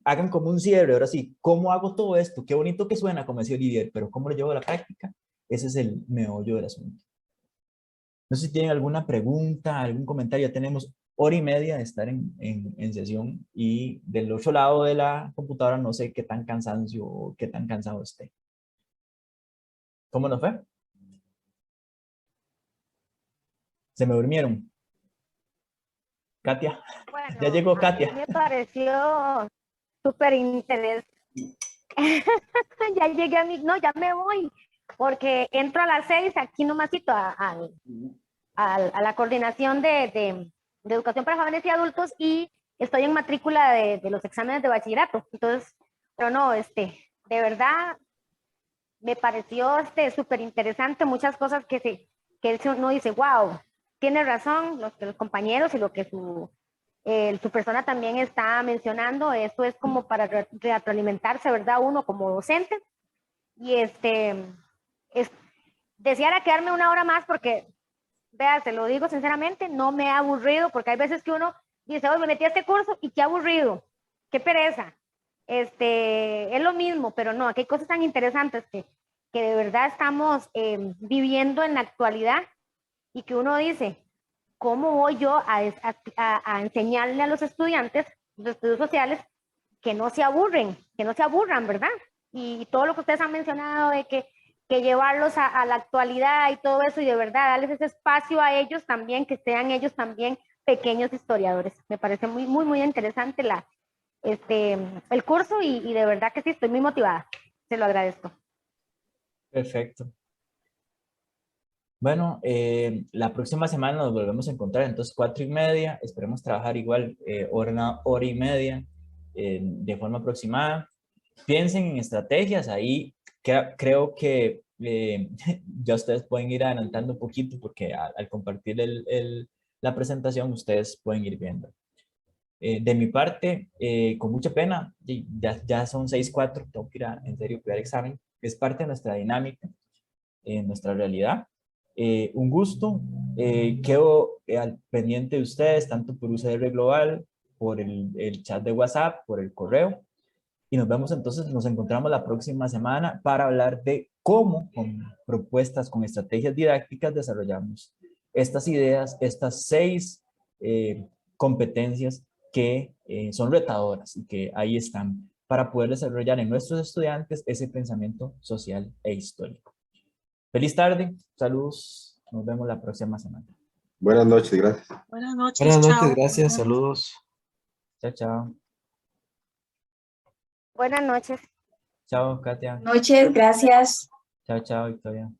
hagan como un cierre. Ahora sí, ¿cómo hago todo esto? Qué bonito que suena, como decía Olivier, pero ¿cómo lo llevo a la práctica? Ese es el meollo del asunto. No sé si tienen alguna pregunta, algún comentario. Ya tenemos 1h30 de estar en sesión y del otro lado de la computadora no sé qué tan cansancio o qué tan cansado esté. ¿Cómo nos fue? ¿Se me durmieron? Katia. Bueno, Ya llegó Katia. a mí me pareció súper interesante. Ya llegué a no, ya me voy, porque entro a las 6 aquí nomasito a la coordinación de educación para jóvenes y adultos y estoy en matrícula de los exámenes de bachillerato. Entonces, pero no, de verdad me pareció súper interesante, muchas cosas que uno dice, wow, tiene razón, los compañeros y lo que su persona también está mencionando, esto es como para retroalimentarse, ¿verdad? Uno como docente. Y deseara quedarme 1 hora más porque, vea, se lo digo sinceramente, no me ha aburrido, porque hay veces que uno dice, hoy me metí a este curso y qué aburrido, qué pereza. Es lo mismo, pero no, aquí hay cosas tan interesantes que de verdad estamos viviendo en la actualidad y que uno dice, ¿cómo voy yo a enseñarle a los estudiantes de estudios sociales que no se aburran, ¿verdad? Y todo lo que ustedes han mencionado de que llevarlos a la actualidad y todo eso, y de verdad darles ese espacio a ellos también, que sean ellos también pequeños historiadores. Me parece muy, muy, muy interesante el curso y de verdad que sí, estoy muy motivada. Se lo agradezco. Perfecto. Bueno, la próxima semana nos volvemos a encontrar, entonces 4:30, esperemos trabajar igual 1h30 de forma aproximada. Piensen en estrategias, ahí creo que ya ustedes pueden ir adelantando un poquito porque al compartir la presentación ustedes pueden ir viendo. De mi parte, con mucha pena, ya son 6:04, tengo que ir a, en serio, cuidar examen. Es parte de nuestra dinámica, nuestra realidad. Un gusto. Quedo al pendiente de ustedes, tanto por UCR Global, por el chat de WhatsApp, por el correo. Y nos vemos entonces, nos encontramos la próxima semana para hablar de cómo, con propuestas, con estrategias didácticas, desarrollamos estas ideas, estas 6 competencias que son retadoras y que ahí están para poder desarrollar en nuestros estudiantes ese pensamiento social e histórico. Feliz tarde, saludos, nos vemos la próxima semana. Buenas noches, gracias. Buenas noches, Buenas noches, chao. gracias, saludos. Chao, chao. Buenas noches. Chao, Katia. Noches, gracias. Chao, chao, Victoria.